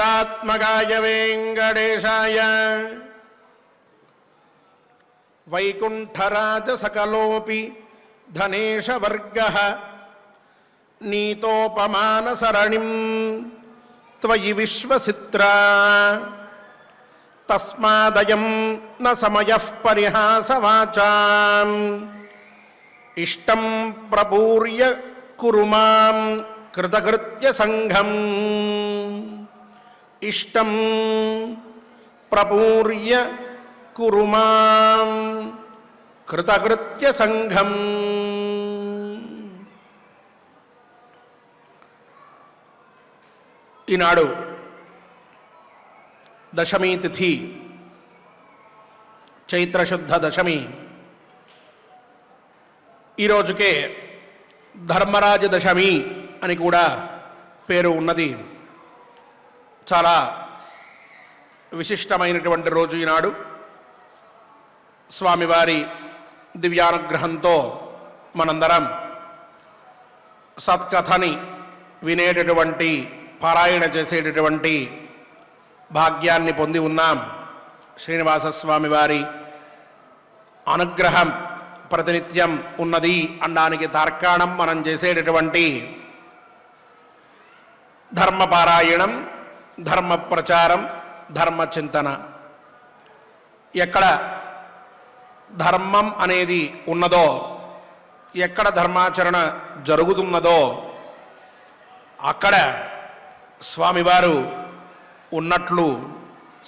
वेङ्कटाद्रिकविजयदात्मकाय वेङ्कटेशाय वैकुण्ठराजसकलोऽपि धनेशवर्गः नीतोपमानसरणिं त्वयि विश्वसित्रा तस्मादयं न समयः परिहासवाचाम् इष्टं प्रपूर्य कुरु मां कृतकृत्य संघम् इष्टं प्रपूर्य कुरु मां कृतकृत्य संघम्। ఈనాడు దశమి తిథి, చైత్రశుద్ధ దశమి. ఈరోజుకే ధర్మరాజ దశమి అని కూడా పేరు ఉన్నది. చాలా విశిష్టమైనటువంటి రోజు ఈనాడు. స్వామివారి దివ్యానుగ్రహంతో మనందరం సత్కథని వినేటటువంటి, పారాయణ చేసేటటువంటి భాగ్యాన్ని పొంది ఉన్నాం. శ్రీనివాసస్వామి వారి అనుగ్రహం ప్రతినిత్యం ఉన్నది అనడానికి తార్కాణం మనం చేసేటటువంటి ధర్మపారాయణం, ధర్మ ప్రచారం, ధర్మ చింతన. ఎక్కడ ధర్మం అనేది ఉన్నదో, ఎక్కడ ధర్మాచరణ జరుగుతున్నదో అక్కడ స్వామివారు ఉన్నట్లు,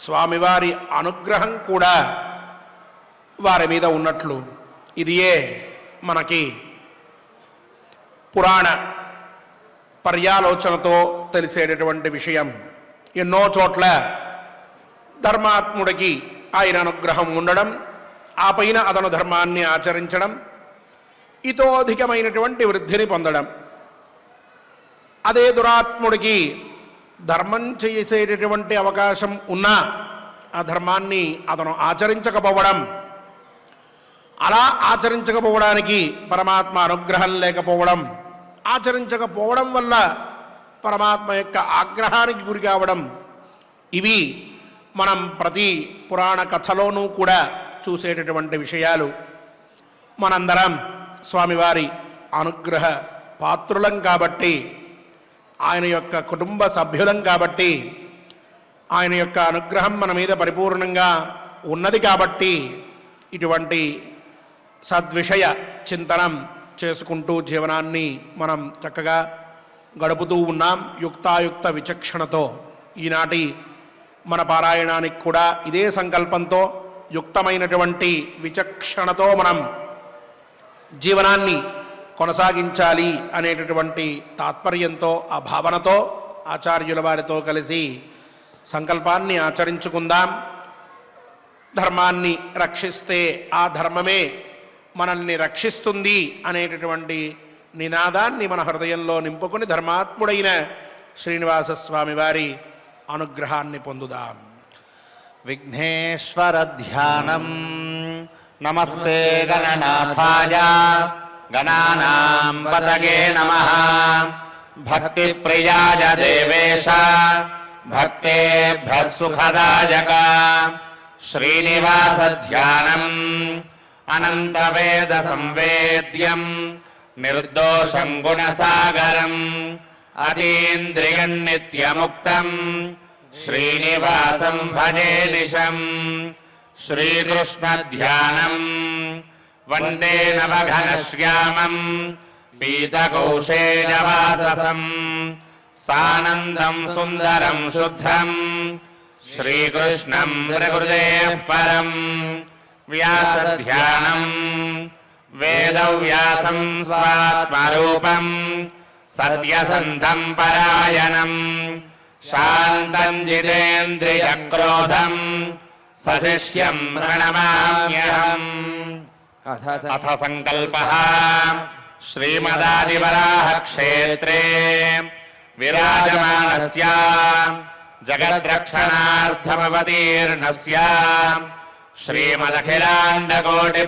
స్వామివారి అనుగ్రహం కూడా వారి మీద ఉన్నట్లు. ఇదియే మనకి పురాణ పర్యాలోచనతో తెలిసేటటువంటి విషయం. ఎన్నో చోట్ల ధర్మాత్ముడికి ఆయన అనుగ్రహం ఉండడం, ఆ పైన అతను ధర్మాన్ని ఆచరించడం, ఇతోధికమైనటువంటి వృద్ధిని పొందడం. అదే దురాత్ముడికి ధర్మం చేసేటటువంటి అవకాశం ఉన్నా ఆ ధర్మాన్ని అతను ఆచరించకపోవడం, అలా ఆచరించకపోవడానికి పరమాత్మ అనుగ్రహం లేకపోవడం, ఆచరించకపోవడం వల్ల పరమాత్మ యొక్క ఆగ్రహానికి గురి కావడం, ఇవి మనం ప్రతి పురాణ కథలోనూ కూడా చూసేటటువంటి విషయాలు. మనందరం స్వామివారి అనుగ్రహ పాత్రులం కాబట్టి, ఆయన యొక్క కుటుంబ సభ్యులం కాబట్టి, ఆయన యొక్క అనుగ్రహం మన మీద పరిపూర్ణంగా ఉన్నది కాబట్టి ఇటువంటి సద్విషయ చింతనం చేసుకుంటూ జీవనాన్ని మనం చక్కగా గడుపుతూ ఉన్నాం. యుక్తాయుక్త విచక్షణతో ఈనాటి మన పారాయణానికి కూడా ఇదే సంకల్పంతో, యుక్తమైనటువంటి విచక్షణతో మనం జీవనాన్ని కొనసాగించాలి అనేటటువంటి తాత్పర్యంతో, ఆ భావనతో ఆచార్యుల వారితో కలిసి సంకల్పాన్ని ఆచరించుకుందాం. ధర్మాన్ని రక్షిస్తే ఆ ధర్మమే మనల్ని రక్షిస్తుంది అనేటటువంటి నినాదాన్ని మన హృదయంలో నింపుకొని ధర్మాత్ముడైన శ్రీనివాసస్వామి వారి అనుగ్రహాన్ని పొందుదాం. విఘ్నేశ్వర ధ్యానం. నమస్తే గణనాథాయ గణానాం పతగే నమః. భక్తి ప్రియాయ దేవేశ భక్తేభ్యః సుఖదాయక. శ్రీనివాస ధ్యానం అనంత వేద సంవేద్యం నిర్దోషం గుణసాగరం అతీంద్రియం నిత్యముక్తం శ్రీనివాసం భజే నిశం. శ్రీకృష్ణ ధ్యానం వందే నవఘనశ్యామం పీతకౌశేయవాససం సానందం సుందరం శుద్ధం శ్రీకృష్ణం ప్రకృతేః పరం. వ్యాసధ్యానం వేదవ్యాసం స్వాత్మరూపం సత్యసంధం పరాయణం శాంతం జితేంద్రియక్రోధం సశిష్యం ప్రణమామ్యహం. అథ సంకల్పః. శ్రీమదాదివరాహ క్షేత్రే విరాజమానస్య జగద్రక్షణార్థమవతీర్ణస్య శ్రీమదఖిలాండకోటి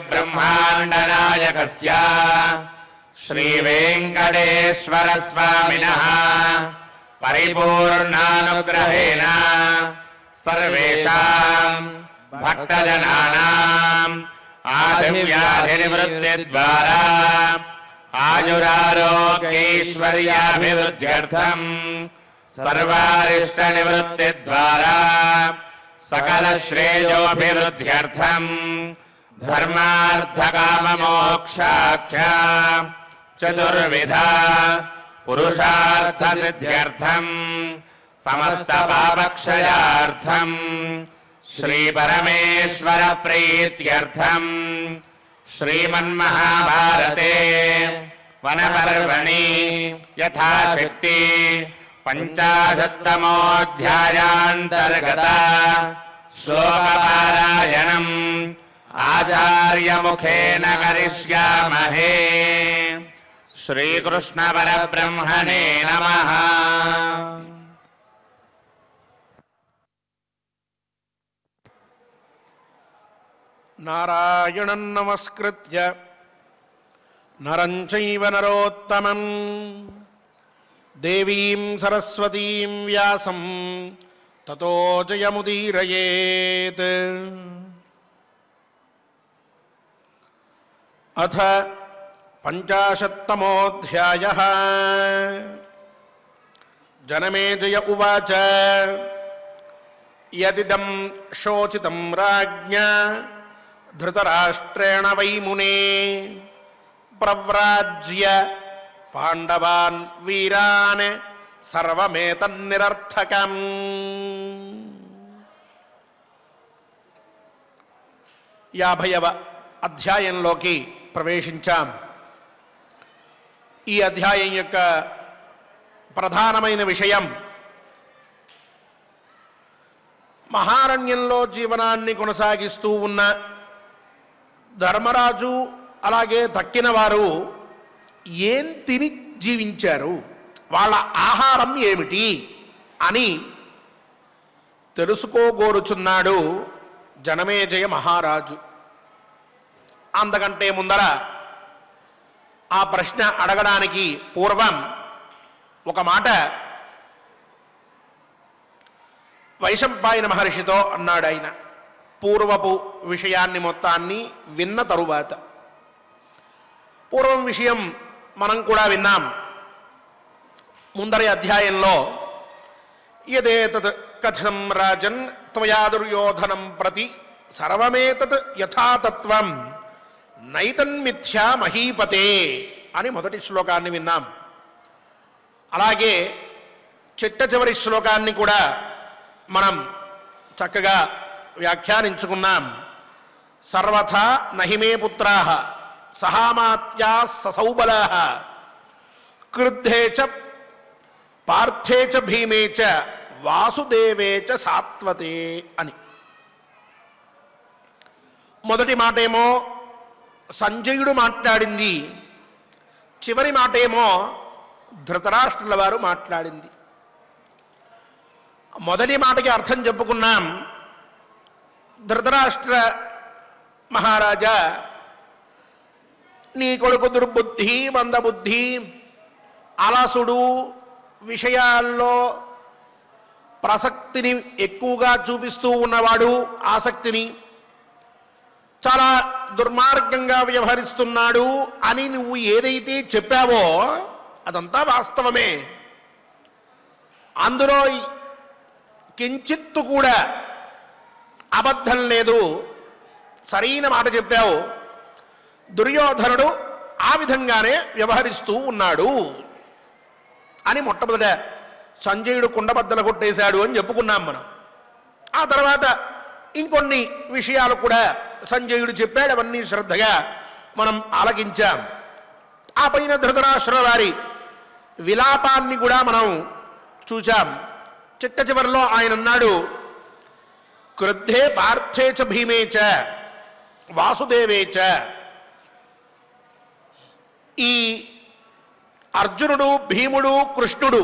పరిపూర్ణానుగ్రహేణ సర్వేషాం భక్తజనానాం ఆదివ్యాధినివృత్తిద్వారా ఆయురారోగ్యైశ్వర్యాభివృద్ధ్యర్థం సర్వారిష్టనివృత్తిద్వారా సకలశ్రేయోభివృద్ధ్యర్థం ధర్మార్థకామమోక్షాఖ్య చతుర్విధ పురుషార్థసిద్ధ్యర్థం సమస్త పాపక్షయార్థం శ్రీపరమేశ్వర ప్రీత్యర్థం శ్రీమన్మహాభారతే వనపర్వణి యథాశక్తి పంచాశత్తమోऽధ్యాయాంతర్గత శ్లోకపారాయణం ఆచార్యముఖేన కరిష్యామహే. శ్రీకృష్ణ పరబ్రహ్మణే నమః. నారాయణం నమస్కృత్య నరం చైవ నరోత్తమం దేవీం సరస్వతీం వ్యాసం తతో జయముదీరయేత్. అథ పంచాశత్తమోऽధ్యాయః. జనమేజయ ఉవాచ యదిదం శోచితం రాజ్ఞా ధృతరాష్ట్రేణ వై మునే ప్రవ్రాజ్య పాండవాన్ వీరాన్ సర్వమేతన్నిరర్థకం. యాభైవ అధ్యాయంలోకి ప్రవేశించాం. ఈ అధ్యాయం యొక్క ప్రధానమైన విషయం మహారణ్యంలో జీవనాన్ని కొనసాగిస్తూ ఉన్న ధర్మరాజు అలాగే తక్కిన వారు ఏం తిని జీవించారు, వాళ్ళ ఆహారం ఏమిటి అని తెలుసుకోగోరుచున్నాడు జనమేజయ మహారాజు. అంతకంటే ముందర ఆ ప్రశ్న అడగడానికి పూర్వం ఒక మాట వైశంపాయన మహర్షితో అన్నాడు. ఆయన పూర్వపు విషయాన్ని మొత్తాన్ని విన్న తరువాత, పూర్వం విషయం మనం కూడా విన్నాం. ముందరి అధ్యాయంలో యదేతత్ కథం రాజన్ త్వయా దుర్యోధనం ప్రతి సర్వమేతత్ యథాతత్వం నైతన్మిథ్యా మహీపతే అని మొదటి శ్లోకాన్ని విన్నాం. అలాగే చిట్ట చివరి శ్లోకాన్ని కూడా మనం చక్కగా వ్యాఖ్యానించుకున్నాం. సర్వథా నహిమే పుత్రాః సహామాత్యా ససౌబలాః క్రుద్ధే చ పార్థే చ భీమే చ వాసుదేవే చ సాత్వతే అని. మొదటి మాటేమో సంజయుడు మాట్లాడింది, చివరి మాటేమో ధృతరాష్ట్రుల వారు మాట్లాడింది. మొదటి మాటకి అర్థం చెప్పుకున్నాం. ధృతరాష్ట్ర మహారాజా, నీ కొడుకు దుర్బుద్ధి, మందబుద్ధి, అలసుడు, విషయాల్లో ప్రసక్తిని ఎక్కువగా చూపిస్తూ ఉన్నవాడు, ఆసక్తిని చాలా దుర్మార్గంగా వ్యవహరిస్తున్నాడు అని నువ్వు ఏదైతే చెప్పావో అదంతా వాస్తవమే. అందులో కించిత్తు కూడా అబద్ధం లేదు, సరైన మాట చెప్పావు. దుర్యోధనుడు ఆ విధంగానే వ్యవహరిస్తూ ఉన్నాడు అని మొట్టమొదట సంజయుడు కుండబద్దలు కొట్టేశాడు అని చెప్పుకున్నాం మనం. ఆ తర్వాత ఇంకొన్ని విషయాలు కూడా సంజయుడు చెప్పాడు, అవన్నీ శ్రద్ధగా మనం ఆలకించాం. ఆ పైన ధృతరాష్ట్రుల వారి విలాపాన్ని కూడా మనం చూచాం. చిట్ట చివరిలో ఆయన అన్నాడు, క్రుద్ధే పార్థే చ భీమే చ వాసుదేవే చ. ఈ అర్జునుడు, భీముడు, కృష్ణుడు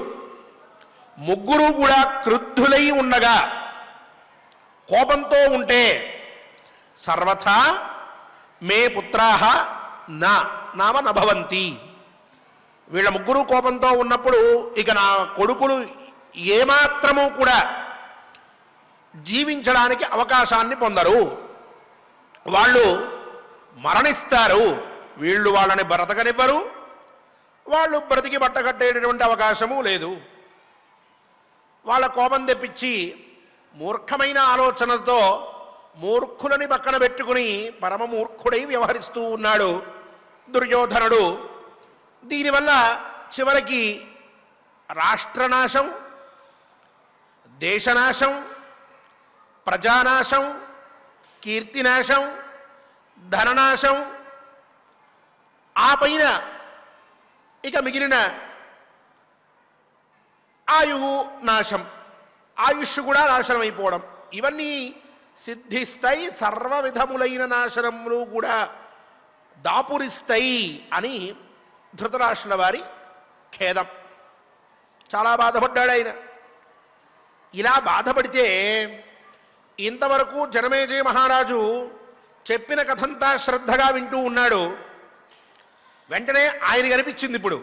ముగ్గురు కూడా క్రుద్ధులై ఉండగా, కోపంతో ఉంటే సర్వథా మే పుత్రాః నామ నభవంతి. వీళ్ళ ముగ్గురు కోపంతో ఉన్నప్పుడు ఇక నా కొడుకులు ఏమాత్రము కూడా జీవించడానికి అవకాశాన్ని పొందరు. వాళ్ళు మరణిస్తారు. వీళ్ళు వాళ్ళని బ్రతకనివ్వరు, వాళ్ళు బ్రతికి బట్టకట్టేటటువంటి అవకాశము లేదు. వాళ్ళ కోపం తెప్పించి మూర్ఖమైన ఆలోచనలతో మూర్ఖులని పక్కన పెట్టుకుని పరమ మూర్ఖుడై వ్యవహరిస్తూ ఉన్నాడు దుర్యోధనుడు. దీనివల్ల చివరికి రాష్ట్రనాశం, దేశనాశం, ప్రజానాశం, కీర్తినాశం, ధననాశం, ఆ పైన ఇక మిగిలిన ఆయువు నాశం, ఆయుష్ కూడా నాశనం అయిపోవడం, ఇవన్నీ సిద్ధిస్తాయి. సర్వ విధములైన నాశనములు కూడా దాపురిస్తాయి అని ధృతరాష్ట్రుల వారి ఖేదం. చాలా బాధపడ్డాడు ఆయన. ఇలా బాధపడితే ఇంతవరకు జనమేజయ మహారాజు చెప్పిన కథంతా శ్రద్ధగా వింటూ ఉన్నాడు. వెంటనే ఆయన కనిపించింది ఇప్పుడు,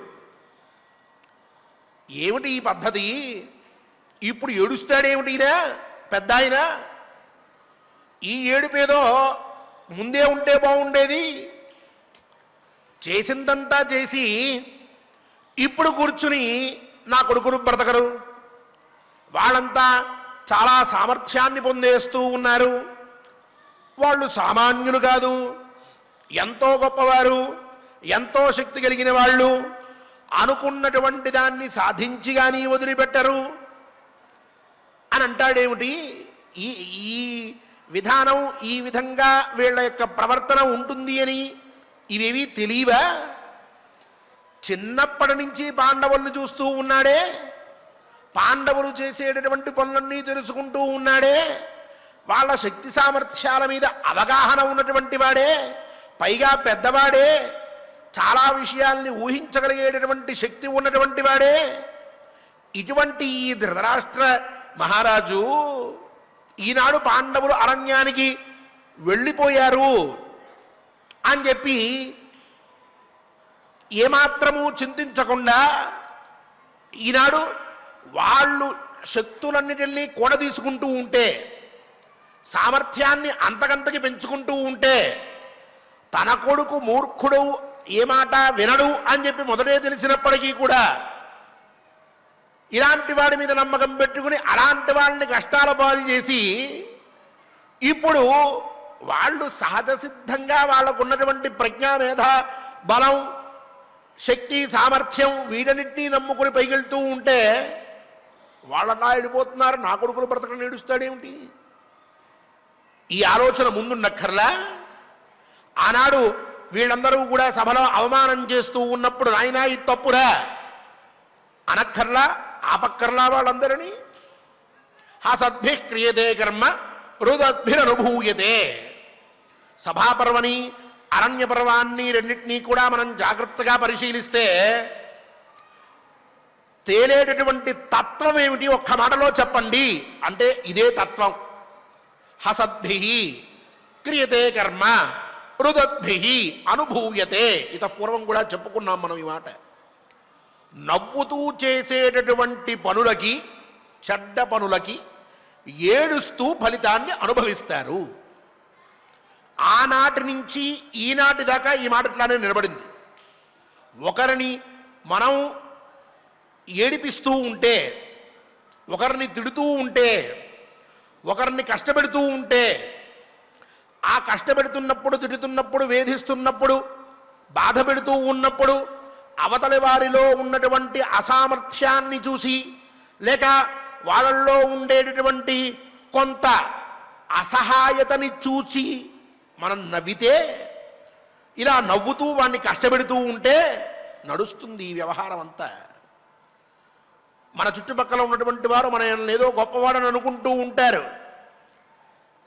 ఏమిటి ఈ పద్ధతి, ఇప్పుడు ఏడుస్తాడేమిటి ఈయన పెద్ద ఆయన, ఈ ఏడుపేదో ముందే ఉంటే బాగుండేది, చేసిందంతా చేసి ఇప్పుడు కూర్చుని నా కొడుకును బ్రతకరు, వాళ్ళంతా చాలా సామర్థ్యాన్ని పొందేస్తూ ఉన్నారు, వాళ్ళు సామాన్యులు కాదు, ఎంతో గొప్పవారు, ఎంతో శక్తి కలిగిన వాళ్ళు, అనుకున్నటువంటి దాన్ని సాధించి కానీ వదిలిపెట్టరు అని అంటాడేమిటి. ఈ విధానం, ఈ విధంగా వీళ్ళ యొక్క ప్రవర్తన ఉంటుంది అని ఇవేవి తెలియవా? చిన్నప్పటి నుంచి పాండవులను చూస్తూ ఉన్నాడే, పాండవులు చేసేటటువంటి పనులన్నీ తెలుసుకుంటూ ఉన్నాడే, వాళ్ళ శక్తి సామర్థ్యాల మీద అవగాహన ఉన్నటువంటి వాడే, పైగా పెద్దవాడే, చాలా విషయాల్ని ఊహించగలిగేటటువంటి శక్తి ఉన్నటువంటి వాడే. ఇటువంటి ఈ ధృతరాష్ట్ర మహారాజు ఈనాడు పాండవులు అరణ్యానికి వెళ్ళిపోయారు అని చెప్పి ఏమాత్రము చింతించకుండా ఈనాడు వాళ్ళు శక్తులన్నిటినీ కూడదీసుకుంటూ ఉంటే, సామర్థ్యాన్ని అంతకంతకి పెంచుకుంటూ ఉంటే, తన కొడుకు మూర్ఖుడు, ఏ మాట వినడు అని చెప్పి మొదటే తెలిసినప్పటికీ కూడా ఇలాంటి వాడి మీద నమ్మకం పెట్టుకుని అలాంటి వాళ్ళని కష్టాల పాలు చేసి ఇప్పుడు వాళ్ళు సహజ సిద్ధంగా వాళ్ళకు ఉన్నటువంటి ప్రజ్ఞా మేధ బలం శక్తి సామర్థ్యం వీటన్నిటినీ నమ్ముకుని పైకెళ్తూ ఉంటే వాళ్ళలా వెళ్ళిపోతున్నారు, నా కొడుకులు బ్రతకని ఏడుస్తాడేమిటి? ఈ ఆలోచన ముందున్నక్కర్లా? ఆనాడు వీళ్ళందరూ కూడా సభలో అవమానం చేస్తూ ఉన్నప్పుడు నాయనా ఇది తప్పురా అనక్కర్లా, ఆపక్కర్లా వాళ్ళందరినీ? హసద్భి క్రియతే కర్మ రుదద్భిరనుభూయతే. సభాపర్వని అరణ్య పర్వాన్ని రెండింటినీ కూడా మనం జాగ్రత్తగా పరిశీలిస్తే తేలేటటువంటి తత్వం ఏమిటి ఒక్క మాటలో చెప్పండి అంటే ఇదే తత్వం. హసద్భి క్రియతే కర్మ రుదద్భి అనుభూయతే. ఇతపూర్వం కూడా చెప్పుకున్నాం మనం ఈ మాట. నవ్వుతూ చేసేటటువంటి పనులకి, చెడ్డ పనులకి ఏడుస్తూ ఫలితాన్ని అనుభవిస్తారు. ఆనాటి నుంచి ఈనాటి దాకా ఈ మాట ఇట్లానే నిలబడింది. ఒకరిని మనం ఏడిపిస్తూ ఉంటే, ఒకరిని తిడుతూ ఉంటే, ఒకరిని కష్టపెడుతూ ఉంటే, ఆ కష్టపెడుతున్నప్పుడు, తిడుతున్నప్పుడు, వేధిస్తున్నప్పుడు, బాధ పెడుతూ ఉన్నప్పుడు అవతలి వారిలో ఉన్నటువంటి అసామర్థ్యాన్ని చూసి లేక వాళ్ళల్లో ఉండేటటువంటి కొంత అసహాయతని చూసి మనం నవ్వితే, ఇలా నవ్వుతూ వాడిని కష్టపెడుతూ ఉంటే నడుస్తుంది ఈ వ్యవహారం అంతా. మన చుట్టుపక్కల ఉన్నటువంటి వారు మన ఏదో గొప్పవాడని అనుకుంటూ ఉంటారు.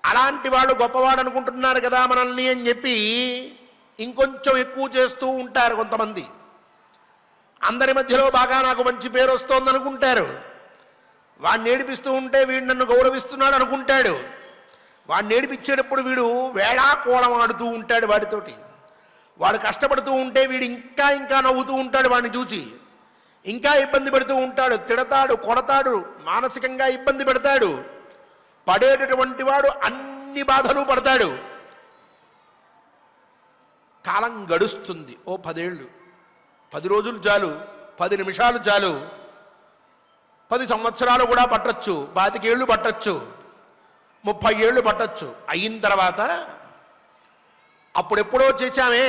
అలాంటి వాళ్ళు గొప్పవాడు అనుకుంటున్నారు కదా మనల్ని అని చెప్పి ఇంకొంచెం ఎక్కువ చేస్తూ ఉంటారు కొంతమంది. అందరి మధ్యలో బాగా నాకు మంచి పేరు వస్తోంది అనుకుంటారు. వాడిని ఏడిపిస్తూ ఉంటే వీడు నన్ను గౌరవిస్తున్నాడు అనుకుంటాడు. వాడిని ఏడిపించేటప్పుడు వీడు వేళాకోళం ఆడుతూ ఉంటాడు వాడితోటి. వాడు కష్టపడుతూ ఉంటే వీడు ఇంకా ఇంకా నవ్వుతూ ఉంటాడు వాడిని చూచి. ఇంకా ఇబ్బంది పెడుతూ ఉంటాడు, తిడతాడు, కొడతాడు, మానసికంగా ఇబ్బంది పెడతాడు. పడేటటువంటి వాడు అన్ని బాధలు పడతాడు. కాలం గడుస్తుంది. ఓ 10 ఏళ్ళు, 10 రోజులు చాలు, 10 నిమిషాలు చాలు, 10 సంవత్సరాలు కూడా పట్టచ్చు, 25 ఏళ్ళు పట్టచ్చు, 30 ఏళ్ళు పట్టచ్చు. అయిన తర్వాత అప్పుడెప్పుడో చేశామే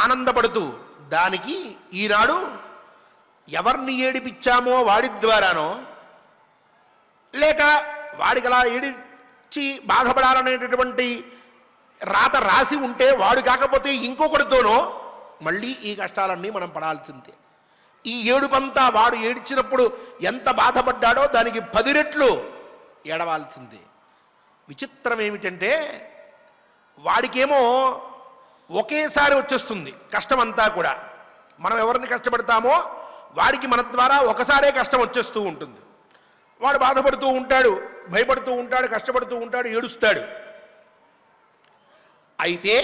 ఆనందపడుతూ, దానికి ఈనాడు ఎవరిని ఏడిపించామో వాడి ద్వారానో, లేక వాడికి అలా ఏడిచి బాధపడాలనేటటువంటి రాత రాసి ఉంటే వాడు కాకపోతే ఇంకొకరితోనో మళ్ళీ ఈ కష్టాలన్నీ మనం పడాల్సిందే. ఈ ఏడుపంతా వాడు ఏడ్చినప్పుడు ఎంత బాధపడ్డాడో దానికి 10 రెట్లు ఏడవాల్సిందే. విచిత్రం ఏమిటంటే వాడికేమో ఒకేసారి వచ్చేస్తుంది కష్టమంతా కూడా. మనం ఎవరిని కష్టపడతామో వాడికి మన ద్వారా ఒకసారే కష్టం వచ్చేస్తూ ఉంటుంది. వాడు బాధపడుతూ ఉంటాడు, భయపడుతూ ఉంటాడు, కష్టపడుతూ ఉంటాడు, ఏడుస్తాడు. అయితే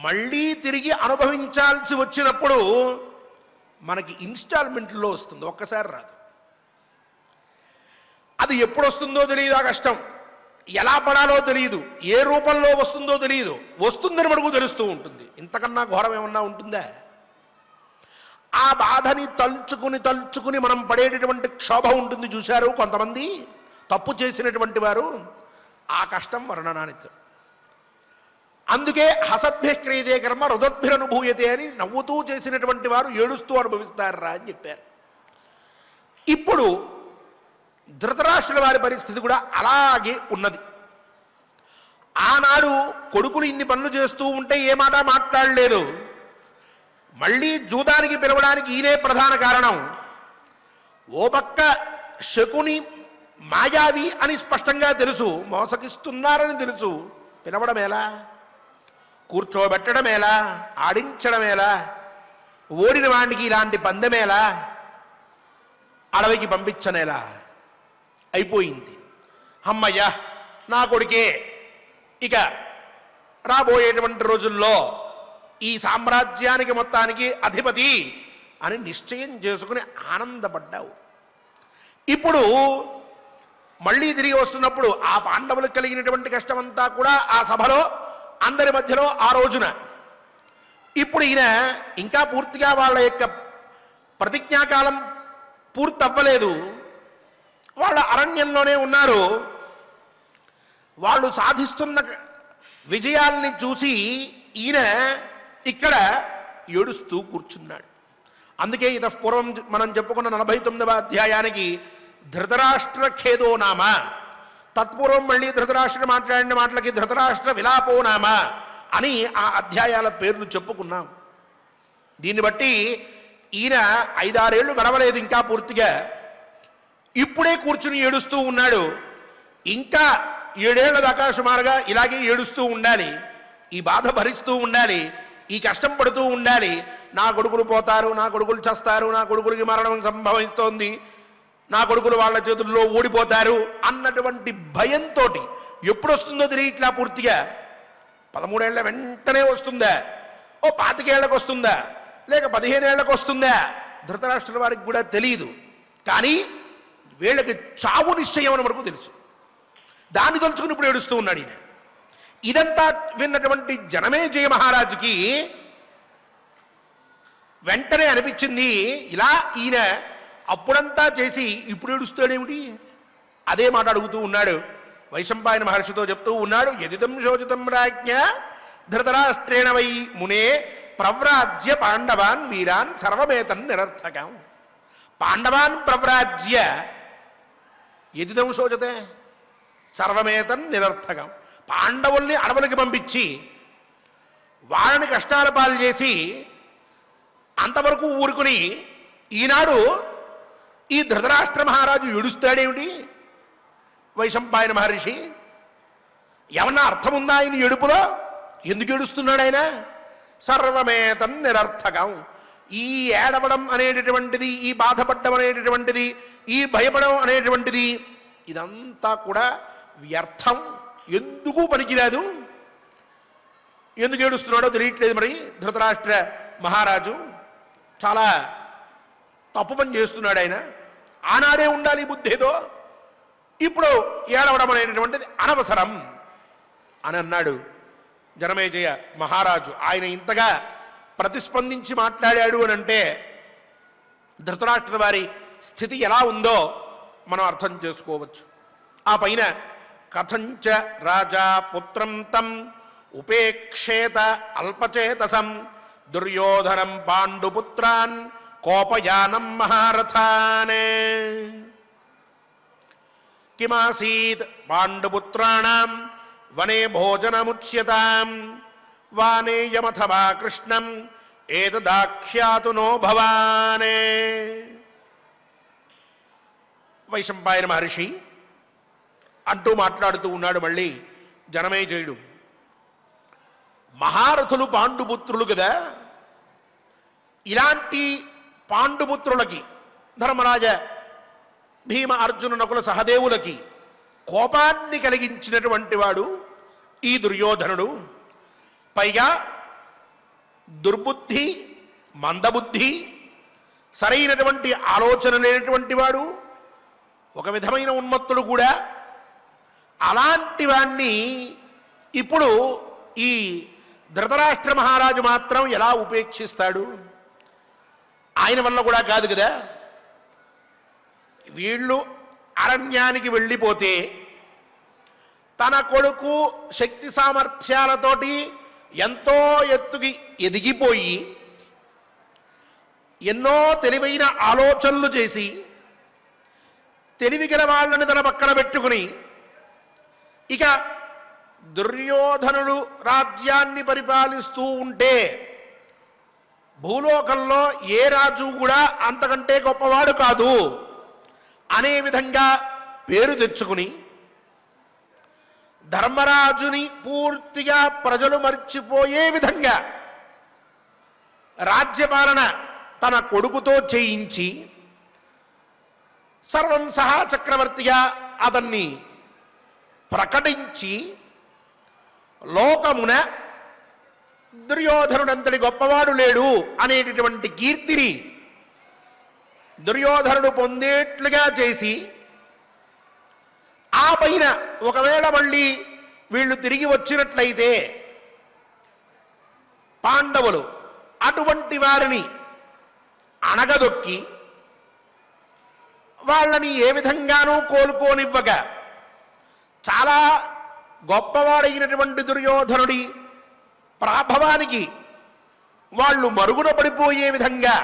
మళ్ళీ తిరిగి అనుభవించాల్సి వచ్చినప్పుడు మనకి ఇన్స్టాల్మెంట్లో వస్తుంది, ఒక్కసారి రాదు. అది ఎప్పుడు వస్తుందో తెలియదు, ఆ కష్టం ఎలా పడాలో తెలియదు, ఏ రూపంలో వస్తుందో తెలియదు, వస్తుందని మనకు తెలుస్తూ ఉంటుంది. ఇంతకన్నా ఘోరం ఏమన్నా ఉంటుందా? ఆ బాధని తలుచుకుని మనం పడేటటువంటి క్షోభ ఉంటుంది చూశారు కొంతమంది తప్పు చేసినటువంటి వారు. ఆ కష్టం వర్ణనానితం. అందుకే హసద్భ్య క్రియతే కర్మ రుదద్భిరనుభూయతే అని నవ్వుతూ చేసినటువంటి వారు ఏడుస్తూ అనుభవిస్తారా అని చెప్పారు. ఇప్పుడు ధృతరాష్ట్రుల వారి పరిస్థితి కూడా అలాగే ఉన్నది. ఆనాడు కొడుకులు ఇన్ని పనులు చేస్తూ ఉంటే ఏ మాట మాట్లాడలేదు. మళ్ళీ జూదానికి పిలవడానికి ఈయనే ప్రధాన కారణం. ఓ పక్క శకుని మాయావి అని స్పష్టంగా తెలుసు, మోసగిస్తున్నారని తెలుసు, పిలవడం ఎలా, కూర్చోబెట్టడం ఎలా, ఆడించడం ఎలా, ఓడిన వాడికి ఇలాంటి పందెమేలా, అడవికి పంపించనేలా అయిపోయింది. అమ్మయ్య నా కొడుకే ఇక రాబోయేటువంటి రోజుల్లో ఈ సామ్రాజ్యానికి మొత్తానికి అధిపతి అని నిశ్చయం చేసుకుని ఆనందపడ్డావు. ఇప్పుడు మళ్ళీ తిరిగి వస్తున్నప్పుడు ఆ పాండవులకు కలిగినటువంటి కష్టమంతా కూడా ఆ సభలో అందరి మధ్యలో ఆ రోజున. ఇప్పుడు ఈయన ఇంకా పూర్తిగా వాళ్ళ యొక్క ప్రతిజ్ఞాకాలం పూర్తవ్వలేదు, వాళ్ళ అరణ్యంలోనే ఉన్నారు. వాళ్ళు సాధిస్తున్న విజయాల్ని చూసి ఈయన ఇక్కడ ఏడుస్తూ కూర్చున్నాడు. అందుకే పూర్వం మనం చెప్పుకున్న 49వ అధ్యాయానికి ధృతరాష్ట్ర ఖేదో నామ, తత్పూర్వం మళ్ళీ ధృతరాష్ట్రుడు మాట్లాడిన మాటలకి ధృతరాష్ట్ర విలాపో నామ అని ఆ అధ్యాయాల పేర్లు చెప్పుకున్నాం. దీన్ని బట్టి ఈయన 5-6 ఏళ్ళు గడవలేదు ఇంకా పూర్తిగా, ఇప్పుడే కూర్చుని ఏడుస్తూ ఉన్నాడు. ఇంకా 7 ఏళ్ల దాకా సుమారుగా ఇలాగే ఏడుస్తూ ఉండాలి, ఈ బాధ భరిస్తూ ఉండాలి, ఈ కష్టం పడుతూ ఉండాలి. నా కొడుకులు పోతారు, నా కొడుకులు చస్తారు, నా కొడుకులకి మరణం సంభవిస్తోంది, నా కొడుకులు వాళ్ళ చేతుల్లో ఓడిపోతారు అన్నటువంటి భయంతో ఎప్పుడు వస్తుందో తెలియట్లా పూర్తిగా. 13 ఏళ్ల వెంటనే వస్తుందా, ఓ 25 ఏళ్లకు వస్తుందా, లేక 15 ఏళ్లకు వస్తుందా, ధృతరాష్ట్రుల వారికి కూడా తెలియదు. కానీ వీళ్ళకి చావు నిశ్చయం అని మనకు తెలుసు. దాన్ని తలుచుకుని ఇప్పుడు ఏడుస్తూ ఉన్నాడు ఈయన. ఇదంతా విన్నటువంటి జనమేజయ మహారాజుకి వెంటనే అనిపించింది, ఇలా ఈయన అప్పుడంతా చేసి ఇప్పుడు ఏడుస్తాడేమిటి? అదే మాట అడుగుతూ ఉన్నాడు. వైశంపాయన మహర్షితో చెప్తూ ఉన్నాడు, యదిదం శోచితం రాజ్ఞ ధృతరాష్ట్రేణ వై మునే ప్రవ్రాజ్య పాండవాన్ వీరాన్ సర్వమేతన్ నిరర్థకం. పాండవాన్ ప్రవ్రాజ్య యదిదం శోచతే సర్వమేతన్ నిరర్థకం. పాండవుల్ని అడవులకి పంపించి వాళ్ళని కష్టాల పాలు చేసి అంతవరకు ఊరుకుని ఈనాడు ఈ ధృతరాష్ట్ర మహారాజు ఏడుస్తాడేమిటి? వైశంపాయన మహర్షి ఏమన్నా అర్థం ఉందా ఆయన ఏడుపులో? ఎందుకు ఏడుస్తున్నాడు ఆయన? సర్వమేతన్ నిరర్థకం. ఈ ఏడవడం అనేటటువంటిది, ఈ బాధపడడం అనేటటువంటిది, ఈ భయపడడం అనేటువంటిది ఇదంతా కూడా వ్యర్థం, ఎందుకు పనికిరాదు. ఎందుకు ఏడుస్తున్నాడో తెలియట్లేదు. మరి ధృతరాష్ట్ర మహారాజు చాలా తప్పు పని చేస్తున్నాడు ఆయన. ఆనాడే ఉండాలి బుద్ధి ఏదో, ఇప్పుడు ఏడవడం అనేటటువంటిది అనవసరం అని అన్నాడు జనమేజయ మహారాజు. ఆయన ఇంతగా ప్రతిస్పందించి మాట్లాడాడు అని అంటే ధృతరాష్ట్ర వారి స్థితి ఎలా ఉందో మనం అర్థం చేసుకోవచ్చు. ఆ పైన కథంచ రాజా పుత్రం తం ఉపేక్షేత అల్పచేతసం దుర్యోధనం పాండుపుత్రాన్ కోపయానం మహారథానే కిమాసీత్ పాండుపుత్రాణం వనే భోజనముచ్యతాం వానేయమథవా కృష్ణం ఏతదాఖ్యాతు నో భవానే. వైశంపాయన మహర్షి అంటూ మాట్లాడుతూ ఉన్నాడు మళ్ళీ జనమేజయుడు. మహారథులు పాండుపుత్రులు కదా, ఇలాంటి పాండుపుత్రులకి ధర్మరాజ భీమ అర్జున నకుల సహదేవులకి కోపాన్ని కలిగించినటువంటి వాడు ఈ దుర్యోధనుడు. పైగా దుర్బుద్ధి, మందబుద్ధి, సరైనటువంటి ఆలోచన లేనటువంటి వాడు, ఒక విధమైన ఉన్మత్తుడు కూడా. అలాంటి వాణ్ణి ఇప్పుడు ఈ ధృతరాష్ట్ర మహారాజు మాత్రం ఎలా ఉపేక్షిస్తాడు? ఆయన వల్ల కూడా కాదు కదా. వీళ్ళు అరణ్యానికి వెళ్ళిపోతే తన కొడుకు శక్తి సామర్థ్యాలతోటి ఎంతో ఎత్తుకి ఎదిగిపోయి ఎన్నో తెలివైన ఆలోచనలు చేసి తెలివిగల వాళ్ళని తన పక్కన పెట్టుకుని ఇక దుర్యోధనుడు రాజ్యాన్ని పరిపాలిస్తూ ఉంటే భూలోకంలో ఏ రాజు కూడా అంతకంటే గొప్పవాడు కాదు అనే విధంగా పేరు తెచ్చుకుని ధర్మరాజుని పూర్తిగా ప్రజలు మర్చిపోయే విధంగా రాజ్యపాలన తన కొడుకుతో చేయించి సర్వం సహా చక్రవర్తిగా అతన్ని ప్రకటించి లోకమున దుర్యోధనుడంతటి గొప్పవాడు లేడు అనేటటువంటి కీర్తిని దుర్యోధనుడు పొందేట్లుగా చేసి ఆ పైన ఒకవేళ మళ్ళీ వీళ్ళు తిరిగి వచ్చినట్లయితే పాండవులు అటువంటి వారిని అణగదొక్కి వాళ్ళని ఏ విధంగానూ కోలుకోనివ్వక చాలా గొప్పవాడైనటువంటి దుర్యోధనుడి ప్రాభవానికి వాళ్ళు మరుగున పడిపోయే విధంగా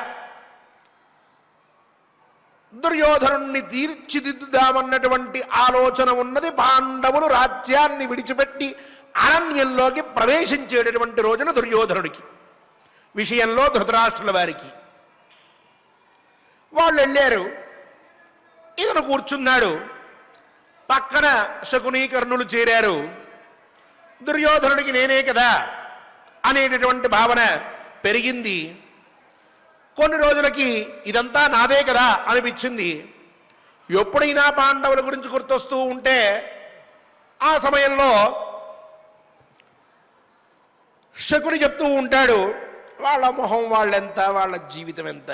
దుర్యోధనుణ్ణి తీర్చిదిద్దుదామన్నటువంటి ఆలోచన ఉన్నది. పాండవులు రాజ్యాన్ని విడిచిపెట్టి అరణ్యంలోకి ప్రవేశించేటటువంటి రోజున దుర్యోధనుడికి విషయంలో ధృతరాష్ట్రుల వారికి వాళ్ళు వెళ్ళారు. ఇతను కూర్చున్నాడు. పక్కన శకుని కర్ణులు చేరారు. దుర్యోధనుడికి నేనే కదా అనేటటువంటి భావన పెరిగింది. కొన్ని రోజులకి ఇదంతా నాదే కదా అనిపించింది. ఎప్పుడైనా పాండవుల గురించి గుర్తొస్తూ ఉంటే ఆ సమయంలో శకుని చెప్తూ ఉంటాడు, వాళ్ళ మొహం వాళ్ళెంత, వాళ్ళ జీవితం ఎంత,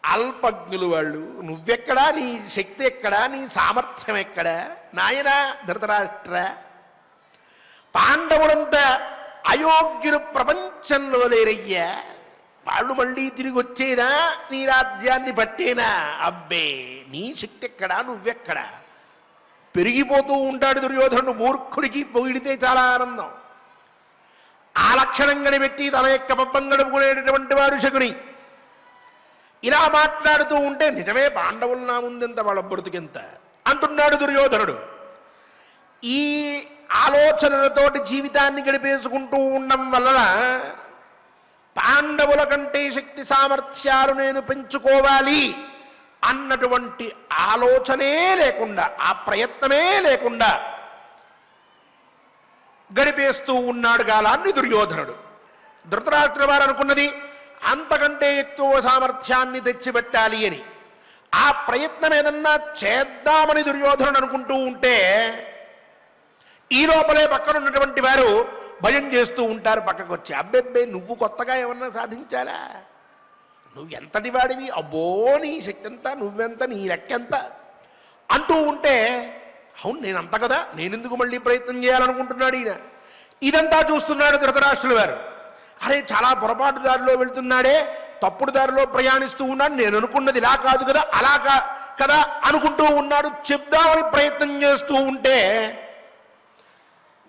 అల్పజ్ఞులు వాళ్ళు, నువ్వెక్కడా, నీ శక్తి ఎక్కడా, నీ సామర్థ్యం ఎక్కడా, నాయనా ధృతరాష్ట్ర, పాండవులంతా అయోగ్యులు ప్రపంచంలో లేరయ్యా, వాళ్ళు మళ్ళీ తిరిగి వచ్చేనా, నీ రాజ్యాన్ని పట్టేనా, అబ్బే నీ శక్తి ఎక్కడా, నువ్వెక్కడా. పెరిగిపోతూ ఉంటాడు దుర్యోధనుడు. మూర్ఖుడికి పొగిడితే చాలా ఆనందం. ఆ లక్షణం గడిపెట్టి తన యొక్క పబ్బం గడుపుకునేటటువంటి వాడు శకుని. ఇలా మాట్లాడుతూ ఉంటే నిజమే పాండవులు నా ముందెంత, వాళ్ళ బ్రతుకెంత అంటున్నాడు దుర్యోధనుడు. ఈ ఆలోచనలతోటి జీవితాన్ని గడిపేసుకుంటూ ఉండడం వలన పాండవుల కంటే శక్తి సామర్థ్యాలు నేను పెంచుకోవాలి అన్నటువంటి ఆలోచనే లేకుండా, ఆ ప్రయత్నమే లేకుండా గడిపేస్తూ ఉన్నాడు కాలాన్ని దుర్యోధనుడు. ధృతరాష్ట్రుల వారు అనుకున్నది అంతకంటే ఎక్కువ సామర్థ్యాన్ని తెచ్చిపెట్టాలి అని. ఆ ప్రయత్నం ఏదన్నా చేద్దామని దుర్యోధనుడు అనుకుంటూ ఉంటే ఈ లోపలే పక్కన ఉన్నటువంటి వారు భయం చేస్తూ ఉంటారు. పక్కకు వచ్చి, అబ్బెబ్బే నువ్వు కొత్తగా ఏమన్నా సాధించాలా, నువ్వు ఎంతటి వాడివి, అబ్బో నీ శక్తి ఎంత, నువ్వెంత, నీ లెక్కెంత అంటూ ఉంటే, అవును నేనంత కదా, నేనెందుకు మళ్ళీ ప్రయత్నం చేయాలనుకుంటున్నాడు ఈయన. ఇదంతా చూస్తున్నాడు ధృతరాష్ట్రుల వారు. అరే చాలా పొరపాటు దారిలో వెళ్తున్నాడే, తప్పుడు దారిలో ప్రయాణిస్తూ ఉన్నాడు, నేను అనుకున్నది ఇలా కాదు కదా, అలా కదా అనుకుంటూ ఉన్నాడు. చెప్దామని ప్రయత్నం చేస్తూ ఉంటే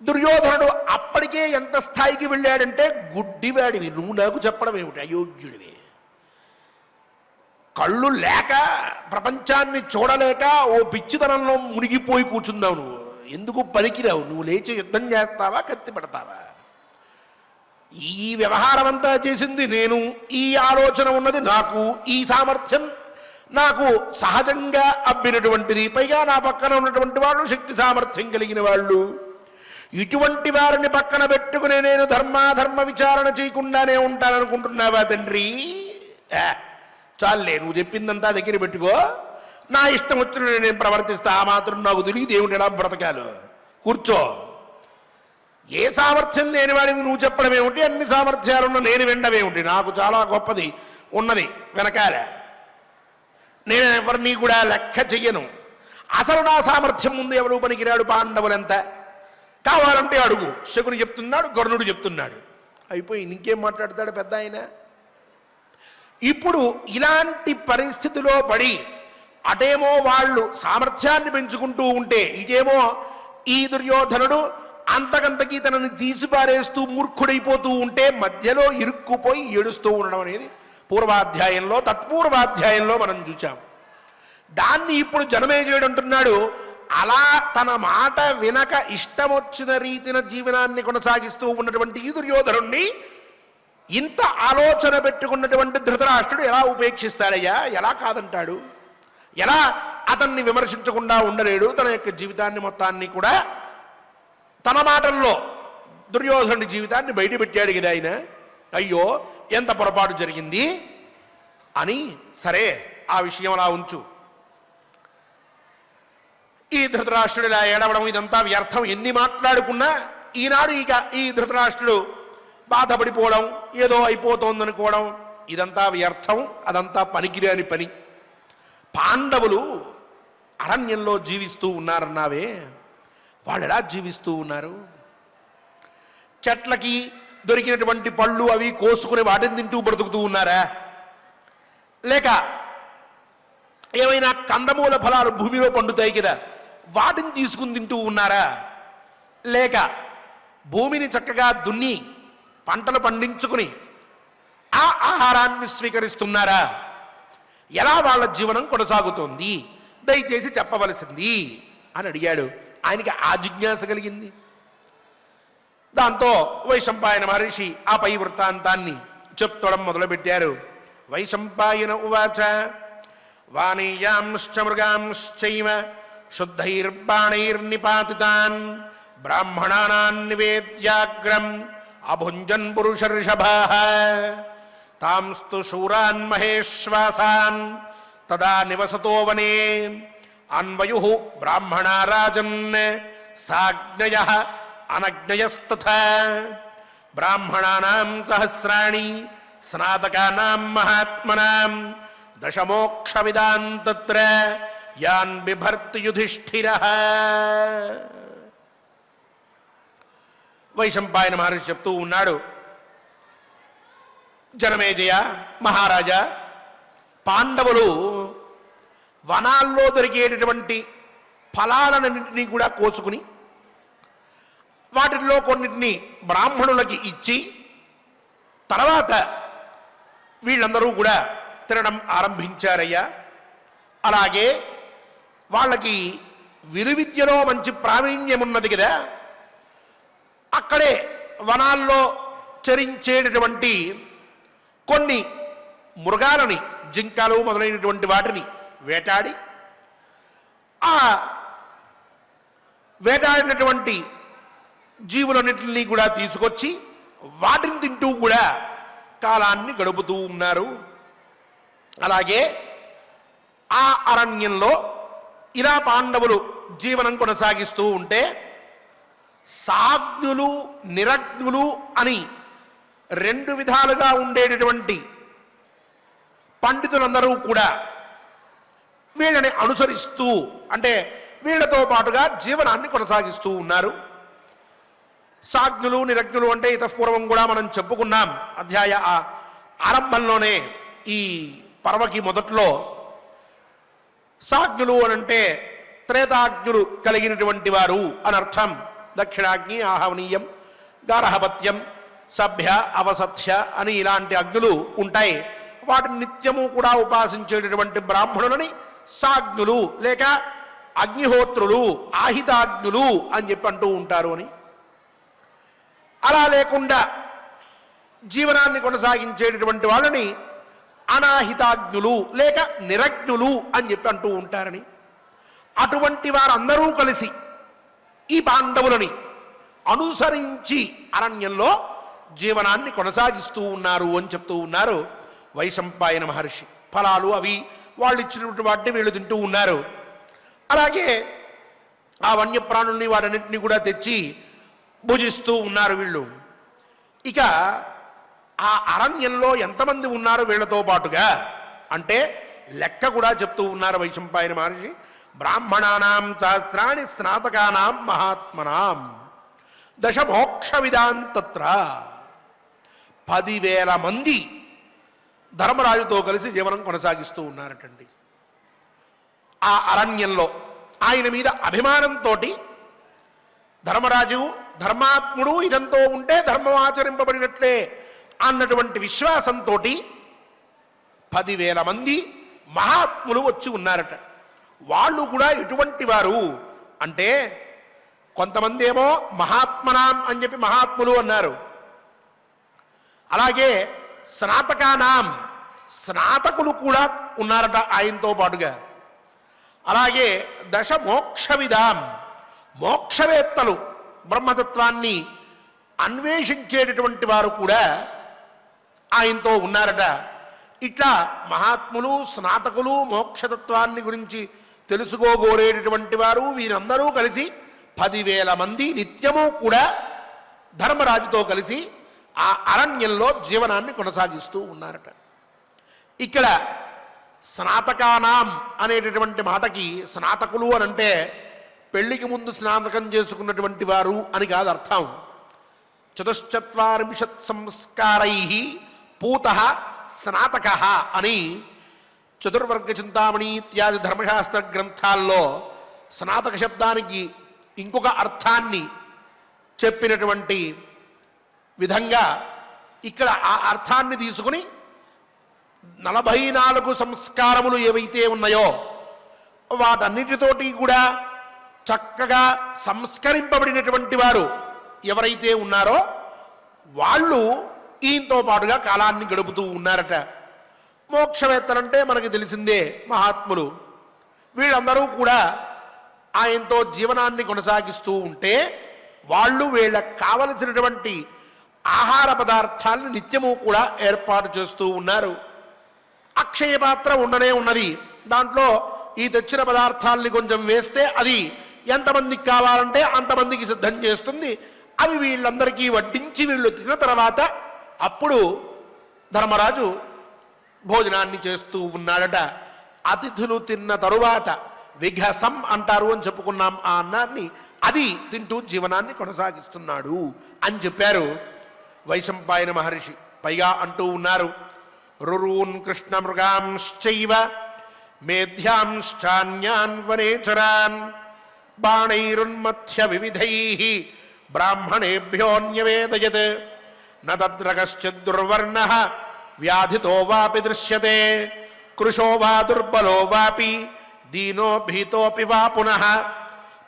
దుర్యోధనుడు అప్పటికే ఎంత స్థాయికి వెళ్ళాడంటే, గుడ్డివాడివి నువ్వు నాకు చెప్పడం ఏమిటి, అయోగ్యుడివి, కళ్ళు లేక ప్రపంచాన్ని చూడలేక ఓ పిచ్చితనంలో మునిగిపోయి కూర్చున్నావు, నువ్వు ఎందుకు పనికిరావు, నువ్వు లేచి యుద్ధం చేస్తావా కత్తి పెడతావా, ఈ వ్యవహారం అంతా చేసింది నేను, ఈ ఆలోచన ఉన్నది నాకు, ఈ సామర్థ్యం నాకు సహజంగా అబ్బినటువంటిది, పైగా నా పక్కన ఉన్నటువంటి వాళ్ళు శక్తి సామర్థ్యం కలిగిన వాళ్ళు, ఇటువంటి వారిని పక్కన పెట్టుకుని నేను ధర్మాధర్మ విచారణ చేయకుండానే ఉంటాననుకుంటున్నావా తండ్రి? చాలే, నువ్వు చెప్పిందంతా దగ్గర పెట్టుకో, నా ఇష్టం వచ్చిన నేను ప్రవర్తిస్తా, ఆ మాత్రం నాకు తెలియదు దేవుడు ఎలా బ్రతకాలో, కూర్చో. ఏ సామర్థ్యం లేని వాడివి నువ్వు చెప్పడం ఏమిటి, అన్ని సామర్థ్యాలున్న నేను వినడమేమిటి, నాకు చాలా గొప్పది ఉన్నది వెనకాల, నేను ఎవరిని కూడా లెక్క చెయ్యను, అసలు నా సామర్థ్యం ముందు ఎవరు పనికిరాడు, పాండవులంతా కావాలంటే అడుగు, శకుని చెప్తున్నాడు, కర్ణుడు చెప్తున్నాడు, అయిపోయింది, ఇంకేం మాట్లాడతాడు పెద్ద ఆయన. ఇప్పుడు ఇలాంటి పరిస్థితిలో పడి అటేమో వాళ్ళు సామర్థ్యాన్ని పెంచుకుంటూ ఉంటే, ఇటేమో ఈ దుర్యోధనుడు అంతకంతకీ తనని తీసిపారేస్తూ మూర్ఖుడైపోతూ ఉంటే మధ్యలో ఇరుక్కుపోయి ఏడుస్తూ ఉండడం అనేది పూర్వాధ్యాయంలో తత్పూర్వాధ్యాయంలో మనం చూచాం. దాన్ని ఇప్పుడు జనమేజయుడు అంటున్నాడు, అలా తన మాట వినక ఇష్టం వచ్చిన రీతిన జీవనాన్ని కొనసాగిస్తూ ఉన్నటువంటి ఈ దుర్యోధనుణ్ణి ఇంత ఆలోచన పెట్టుకున్నటువంటి ధృతరాష్ట్రుడు ఎలా ఉపేక్షిస్తాడయ్యా, ఎలా కాదంటాడు, ఎలా అతన్ని విమర్శించకుండా ఉండలేడు, తన యొక్క జీవితాన్ని మొత్తాన్ని కూడా తన మాటల్లో దుర్యోధనుడి జీవితాన్ని బయటపెట్టాడు కదా ఆయన. అయ్యో ఎంత పొరపాటు జరిగింది అని, సరే ఆ విషయం అలా ఉంచు, ఈ ధృతరాష్ట్రుడు ఇలా ఏడవడం ఇదంతా వ్యర్థం, ఎన్ని మాట్లాడుకున్నా ఈనాడు ఇక ఈ ధృతరాష్ట్రుడు బాధపడిపోవడం, ఏదో అయిపోతోందనుకోవడం ఇదంతా వ్యర్థం, అదంతా పనికిరాని పని. పాండవులు అరణ్యంలో జీవిస్తూ ఉన్నారన్నావే, వాళ్ళు ఎలా జీవిస్తూ ఉన్నారు? చెట్లకి దొరికినటువంటి పళ్ళు అవి కోసుకుని వాటిని తింటూ బ్రతుకుతూ ఉన్నారా, లేక ఏమైనా కందమూల ఫలాలు భూమిలో పండుతాయి కదా వాటిని తీసుకుని తింటూ ఉన్నారా, లేక భూమిని చక్కగా దున్ని పంటలు పండించుకుని ఆ ఆహారాన్ని స్వీకరిస్తున్నారా? ఎలా వాళ్ళ జీవనం కొనసాగుతోంది దయచేసి చెప్పవలసింది అని అడిగాడు. ఆయనకి ఆ జిజ్ఞాస కలిగింది. దాంతో వైశంపాయన మహర్షి ఆ పై వృత్తాంతాన్ని చెప్తడం మొదలుపెట్టారు. వైశంపాయన ఉవాచ వానీయాంశ్చ మృగాంశ్చైవ శుద్ధైర్బాణైర్నిపాతితాన్ బ్రాహ్మణానాన్ నివేద్యాగ్రం అభుంజన్ పురుషర్షభాః తాంస్తు శూరాన్ మహేశ్వాసాన్ తదా నివసతో వనే అన్వయుః బ్రాహ్మణా రాజన్ సాజ్ఞయః అనజ్ఞయస్తథా బ్రాహ్మణానాం సహస్రాణి స్నాతకానాం మహాత్మనాం దశమోక్షవిదాన్ తత్ర యాన్ బిభర్తి యుధిష్ఠిరః. వైశంపాయన మహర్షి చెప్తూ ఉన్నాడు, జనమేజయ మహారాజా, పాండవులు వనాల్లో దొరికేటటువంటి ఫలాలన్నింటినీ కూడా కోసుకుని వాటిల్లో కొన్నిటిని బ్రాహ్మణులకి ఇచ్చి తర్వాత వీళ్ళందరూ కూడా తినడం ఆరంభించారయ్యా. అలాగే వాళ్ళకి విలువిద్యలో మంచి ప్రావీణ్యం ఉన్నది కదా, అక్కడే వనాల్లో చరించేటటువంటి కొన్ని మృగాలని, జింకలు మొదలైనటువంటి వాటిని వేటాడి ఆ వేటాడినటువంటి జీవులన్నింటినీ కూడా తీసుకొచ్చి వాటిని తింటూ కూడా కాలాన్ని గడుపుతూ ఉన్నారు. అలాగే ఆ అరణ్యంలో ఇలా పాండవులు జీవనం కొనసాగిస్తూ ఉంటే సాజ్ఞులు నిరజ్ఞులు అని రెండు విధాలుగా ఉండేటటువంటి పండితులందరూ కూడా వీళ్ళని అనుసరిస్తూ అంటే వీళ్ళతో పాటుగా జీవనాన్ని కొనసాగిస్తూ ఉన్నారు. సాజ్ఞులు నిరజ్ఞులు అంటే ఇతపూర్వం కూడా మనం చెప్పుకున్నాం అధ్యాయ ఆరంభంలోనే. ఈ పర్వకి మొదట్లో సాజ్ఞులు అనంటే త్రేతాజ్ఞులు కలిగినటువంటి వారు అనర్థం. దక్షిణాగ్ని, ఆహవనీయం, గార్హపత్యం, సభ్య, అవసథ్య అని ఇలాంటి అగ్నులు ఉంటాయి. వాటిని నిత్యము కూడా ఉపాసించేటటువంటి బ్రాహ్మణులని సాజ్ఞులు లేక అగ్నిహోత్రులు, ఆహితాగ్నులు అని చెప్పి అంటూ ఉంటారు అని. అలా లేకుండా జీవనాన్ని కొనసాగించేటటువంటి వాళ్ళని అనాహితాగ్నులు లేక నిరజ్ఞులు అని చెప్పి అంటూ ఉంటారని. అటువంటి వారందరూ కలిసి ఈ పాండవులని అనుసరించి అరణ్యంలో జీవనాన్ని కొనసాగిస్తూ ఉన్నారు అని చెప్తూ ఉన్నారు వైశంపాయన మహర్షి. ఫలాలు అవి వాళ్ళు ఇచ్చినటువంటి వాటిని వీళ్ళు తింటూ ఉన్నారు. అలాగే ఆ వన్యప్రాణుల్ని వాటన్నింటినీ కూడా తెచ్చి భుజిస్తూ ఉన్నారు వీళ్ళు. ఇక ఆ అరణ్యంలో ఎంతమంది ఉన్నారు వీళ్లతో పాటుగా అంటే లెక్క కూడా చెప్తూ ఉన్నారు వైశంపాయన మహర్షి. బ్రాహ్మణానాం సహస్రాణి స్నాతకానాం మహాత్మనాం దశమోక్ష విదాంతత్ర. 10,000 మంది ధర్మరాజుతో కలిసి జీవనం కొనసాగిస్తూ ఉన్నారటండి. ఆ అరణ్యంలో ఆయన మీద అభిమానంతో ధర్మరాజు ధర్మాత్ముడు ఇదంతో ఉంటే ధర్మం ఆచరింపబడినట్లే అన్నటువంటి విశ్వాసంతో 10,000 మంది మహాత్ములు వచ్చి ఉన్నారట. వాళ్ళు కూడా ఎటువంటి వారు అంటే కొంతమంది ఏమో మహాత్మనాం అని చెప్పి మహాత్ములు అన్నారు. అలాగే స్నాతకానాం స్నాతకులు కూడా ఉన్నారట ఆయనతో పాటుగా. అలాగే దశ మోక్షవిదాం మోక్షవేత్తలు బ్రహ్మతత్వాన్ని అన్వేషించేటటువంటి వారు కూడా ఆయనతో ఉన్నారట. ఇట్లా మహాత్ములు, స్నాతకులు, మోక్షతత్వాన్ని గురించి తెలుసుకోగోరేటటువంటి వారు వీరందరూ కలిసి 10,000 మంది నిత్యము కూడా ధర్మరాజుతో కలిసి ఆ అరణ్యంలో జీవనాన్ని కొనసాగిస్తూ ఉన్నారట. ఇక్కడ స్నాతకానాం అనేటటువంటి మాటకి స్నాతకులు అనంటే పెళ్లికి ముందు స్నాతకం చేసుకున్నటువంటి వారు అని కాదు అర్థం. 44 సంస్కారై పూత స్నాతక అని చతుర్వర్గ చింతామణి ఇత్యాది ధర్మశాస్త్ర గ్రంథాల్లో స్నాతక శబ్దానికి ఇంకొక అర్థాన్ని చెప్పినటువంటి విధంగా ఇక్కడ ఆ అర్థాన్ని తీసుకుని 44 సంస్కారములు ఏవైతే ఉన్నాయో వాటన్నిటితోటి కూడా చక్కగా సంస్కరింపబడినటువంటి వారు ఎవరైతే ఉన్నారో వాళ్ళు ఈయనతో పాటుగా కాలాన్ని గడుపుతూ ఉన్నారట. మోక్షవేత్తలంటే మనకి తెలిసిందే మహాత్ములు. వీళ్ళందరూ కూడా ఆయనతో జీవనాన్ని కొనసాగిస్తూ ఉంటే వాళ్ళు వీళ్ళకి కావలసినటువంటి ఆహార పదార్థాలను నిత్యము కూడా ఏర్పాటు చేస్తూ ఉన్నారు. అక్షయ పాత్ర ఉండనే ఉన్నది. దాంట్లో ఈ తెచ్చిన పదార్థాలని కొంచెం వేస్తే అది ఎంతమందికి కావాలంటే అంతమందికి సిద్ధం చేస్తుంది. అవి వీళ్ళందరికీ వడ్డించి వీళ్ళు తిన్న తర్వాత అప్పుడు ధర్మరాజు భోజనాన్ని చేస్తూ ఉన్నాడట. అతిథులు తిన్న తరువాత విఘసం అంటారు అని చెప్పుకున్నాం ఆ అన్నాన్ని. అది తింటూ జీవనాన్ని కొనసాగిస్తున్నాడు అని చెప్పారు వైశంపాయన మహర్షి. పైగా అంటూ ఉన్నారు రురూన్ కృష్ణ మృగాంశ్చైవ మేధ్యాంశ్చాన్యాన్ వనేచరాన్ బాణైరున్మథ్య వివిధైః బ్రాహ్మణేభ్యోన్యవేదయత్ న తత్ర కశ్చిద్ దుర్వర్ణః వ్యాధితో వాపి దృశ్యతే కృశో వా దుర్బలో వాపి దీనో భీతోపి వా పునః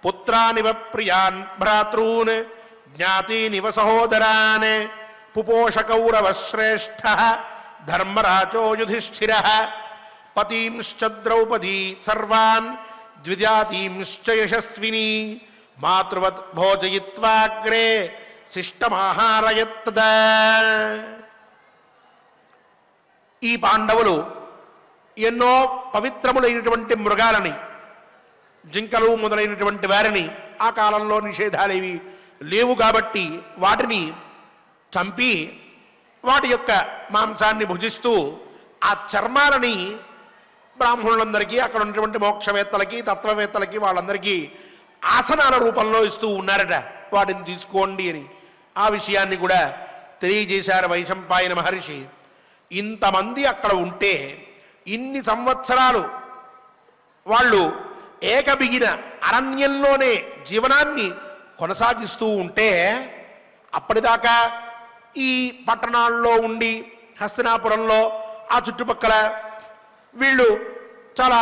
పుత్రానివ ప్రియాన్ భ్రాతॄన్ జ్ఞాతీనివ సహోదరాన్ పుపోష కౌరవ శ్రేష్ఠః ధర్మరాజో యుధిష్ఠిరః పతీంశ్చ ద్రౌపదీ సర్వాన్ ద్విజాతీంశ్చ యశస్వినీ మాతృవత్ భోజయిత్వాగ్రే శిష్టమాహారయత్తదా. ఈ పాండవులు ఎన్నో పవిత్రములైనటువంటి మృగాలని, జింకలు మొదలైనటువంటి వారిని, ఆ కాలంలో నిషేధాలేవి లేవు కాబట్టి వాటిని చంపి వాటి యొక్క మాంసాన్ని భుజిస్తూ ఆ చర్మాలని బ్రాహ్మణులందరికీ, అక్కడ ఉన్నటువంటి మోక్షవేత్తలకి, తత్వవేత్తలకి, వాళ్ళందరికీ ఆసనాల రూపంలో ఇస్తూ ఉన్నారట. వాటిని తీసుకోండి అని ఆ విషయాన్ని కూడా తెలియజేశారు వైశంపాయన మహర్షి. ఇంతమంది అక్కడ ఉంటే, ఇన్ని సంవత్సరాలు వాళ్ళు ఏకబిగిన అరణ్యంలోనే జీవనాన్ని కొనసాగిస్తూ ఉంటే, అప్పటిదాకా ఈ పట్టణాల్లో ఉండి హస్తినాపురంలో ఆ చుట్టుపక్కల వీళ్ళు చాలా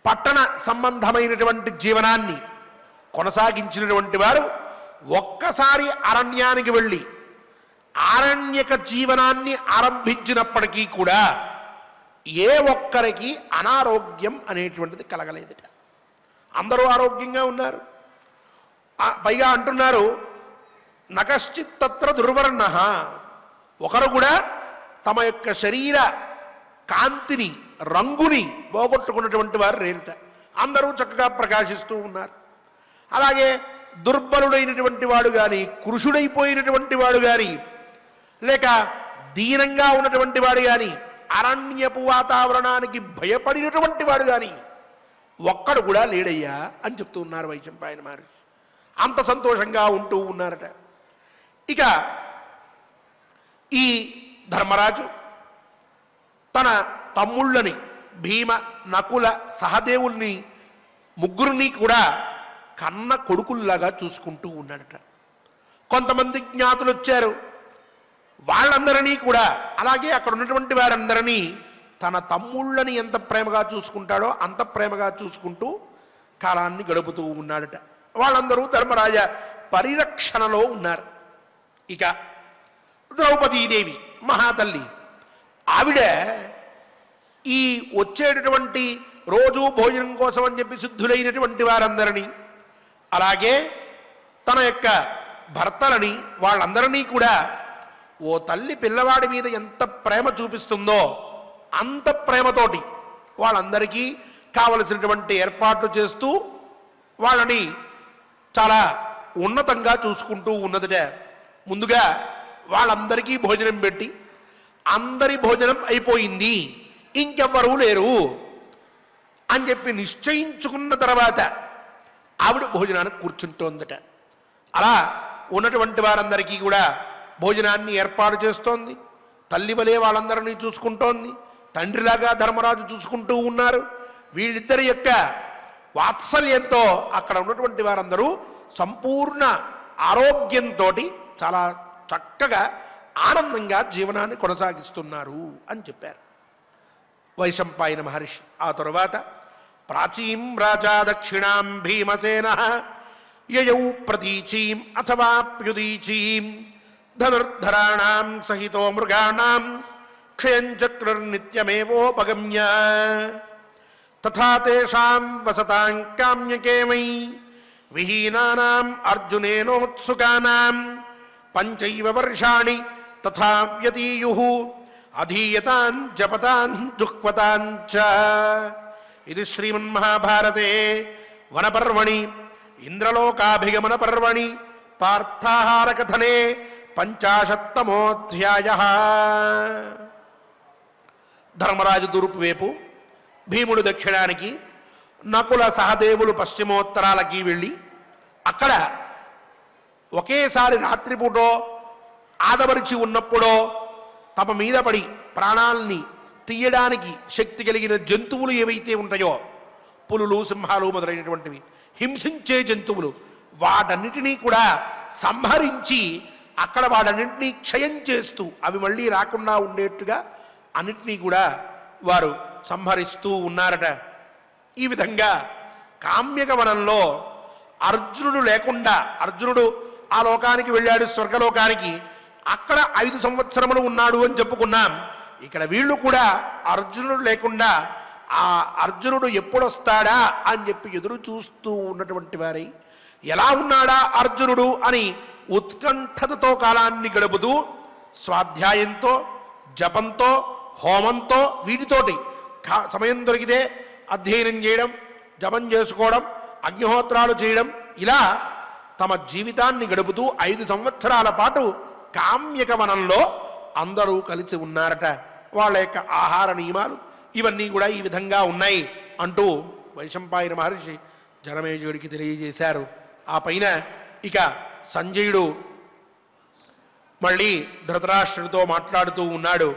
పట్టణ సంబంధమైనటువంటి జీవనాన్ని కొనసాగించినటువంటి వారు ఒక్కసారి అరణ్యానికి వెళ్ళి ఆరణ్యక జీవనాన్ని ఆరంభించినప్పటికీ కూడా ఏ ఒక్కరికి అనారోగ్యం అనేటువంటిది కలగలేదట. అందరూ ఆరోగ్యంగా ఉన్నారు. పైగా అంటున్నారు, నకశ్చిత్ తత్ర దుర్వర్ణ, ఒకరు కూడా తమ యొక్క శరీర కాంతిని, రంగుని పోగొట్టుకున్నటువంటి వారు లేరుట. అందరూ చక్కగా ప్రకాశిస్తూ ఉన్నారు. అలాగే దుర్బలుడైనటువంటి వాడు కానీ, కృషుడైపోయినటువంటి వాడు కానీ, లేక దీనంగా ఉన్నటువంటి వాడు కానీ, అరణ్యపు వాతావరణానికి భయపడినటువంటి వాడు కానీ ఒక్కడు కూడా లేడయ్యా అని చెప్తూ ఉన్నారు వైశంపాయన మహర్షి. అంత సంతోషంగా ఉంటూ ఉన్నారట. ఇక ఈ ధర్మరాజు తన తమ్ముళ్ళని భీమ, నకుల, సహదేవుల్ని ముగ్గురిని కూడా కన్న కొడుకుల్లాగా చూసుకుంటూ ఉన్నాడట. కొంతమంది జ్ఞాతులు వచ్చారు, వాళ్ళందరినీ కూడా, అలాగే అక్కడ ఉన్నటువంటి వారందరినీ తన తమ్ముళ్ళని ఎంత ప్రేమగా చూసుకుంటాడో అంత ప్రేమగా చూసుకుంటూ కాలాన్ని గడుపుతూ ఉన్నాడట. వాళ్ళందరూ ధర్మరాజ పరిరక్షణలో ఉన్నారు. ఇక ద్రౌపదీదేవి మహాతల్లి, ఆవిడ ఈ వచ్చేటటువంటి రోజు భోజనం కోసం అని చెప్పి సిద్ధులైనటువంటి వారందరినీ, అలాగే తన యొక్క భర్తలని, వాళ్ళందరినీ కూడా ఓ తల్లి పిల్లవాడి మీద ఎంత ప్రేమ చూపిస్తుందో అంత ప్రేమతోటి వాళ్ళందరికీ కావలసినటువంటి ఏర్పాట్లు చేస్తూ వాళ్ళని చాలా ఉన్నతంగా చూసుకుంటూ ఉన్నదట. ముందుగా వాళ్ళందరికీ భోజనం పెట్టి, అందరి భోజనం అయిపోయింది, ఇంకెవ్వరూ లేరు అని చెప్పి నిశ్చయించుకున్న తర్వాత ఆవిడ భోజనానికి కూర్చుంటోందట. అలా ఉన్నటువంటి వారందరికీ కూడా భోజనాన్ని ఏర్పాటు చేస్తోంది. తల్లి వలే వాళ్ళందరినీ చూసుకుంటోంది. తండ్రిలాగా ధర్మరాజు చూసుకుంటూ ఉన్నారు. వీళ్ళిద్దరి యొక్క వాత్సల్యంతో అక్కడ ఉన్నటువంటి వారందరూ సంపూర్ణ ఆరోగ్యంతో చాలా చక్కగా ఆనందంగా జీవనాన్ని కొనసాగిస్తున్నారు అని చెప్పారు వైశంపాయన మహర్షి. ఆ తరువాత ప్రాచీం రాజా దక్షిణాం భీమసేన యయౌ ప్రతీచీం అథవాప్యుదీచీం ధనుర్ధరాణాం సహితో మృగాణాం క్షయం చక్రుర్నిత్యమేవోపగమ్య తథా తేషాం వసతాం కామ్యకే వై విహీనానాం అర్జునేనోత్సుకానాం పంచైవ వర్షాణి తథా వ్యతీయుః అధీయతాన్ జపతాన్ జుహ్వతాన్ చ. ఇది శ్రీమన్మహాభారతే వనపర్వణి ఇంద్రలోకాభిగమన పర్వణి పార్థాహార కథనే 50తమోऽధ్యాయః. ధర్మరాజు తూర్పు వైపు, భీముడు దక్షిణానికి, నకుల సహదేవులు పశ్చిమోత్తరాలకి వెళ్ళి అక్కడ ఒకేసారి రాత్రిపూటో ఆదమరిచి ఉన్నప్పుడో తమ మీద పడి ప్రాణాల్ని తీయడానికి శక్తి కలిగిన జంతువులు ఏవైతే ఉంటాయో, పులులు, సింహాలు మొదలైనటువంటివి, హింసించే జంతువులు, వాటన్నిటినీ కూడా సంహరించి అక్కడ వాటన్నింటినీ క్షయం చేస్తూ అవి మళ్ళీ రాకుండా ఉండేట్టుగా అన్నిటినీ కూడా వారు సంహరిస్తూ ఉన్నారట. ఈ విధంగా కామ్యక వనంలో అర్జునుడు లేకుండా, అర్జునుడు ఆ లోకానికి వెళ్ళాడు, స్వర్గలోకానికి, అక్కడ 5 సంవత్సరములు ఉన్నాడు అని చెప్పుకున్నాం. ఇక్కడ వీళ్ళు కూడా అర్జునుడు లేకుండా ఆ అర్జునుడు ఎప్పుడొస్తాడా అని చెప్పి ఎదురు చూస్తూ ఉన్నటువంటి వారై, ఎలా ఉన్నాడా అర్జునుడు అని ఉత్కంఠతతో కాలాన్ని గడుపుతూ స్వాధ్యాయంతో, జపంతో, హోమంతో, వీటితోటి సమయం దొరికితే అధ్యయనం చేయడం, జపం చేసుకోవడం, అగ్నిహోత్రాలు చేయడం, ఇలా తమ జీవితాన్ని గడుపుతూ 5 సంవత్సరాల పాటు కామ్యక వనంలో అందరూ కలిసి ఉన్నారట. వాళ్ళ యొక్క ఆహార నియమాలు ఇవన్నీ కూడా ఈ విధంగా ఉన్నాయి అంటూ వైశంపాయన మహర్షి జనమేజయుడికి తెలియజేశారు. ఆ పైన ఇక సంజయుడు మళ్ళీ ధృతరాష్ట్రుడితో మాట్లాడుతూ ఉన్నాడు.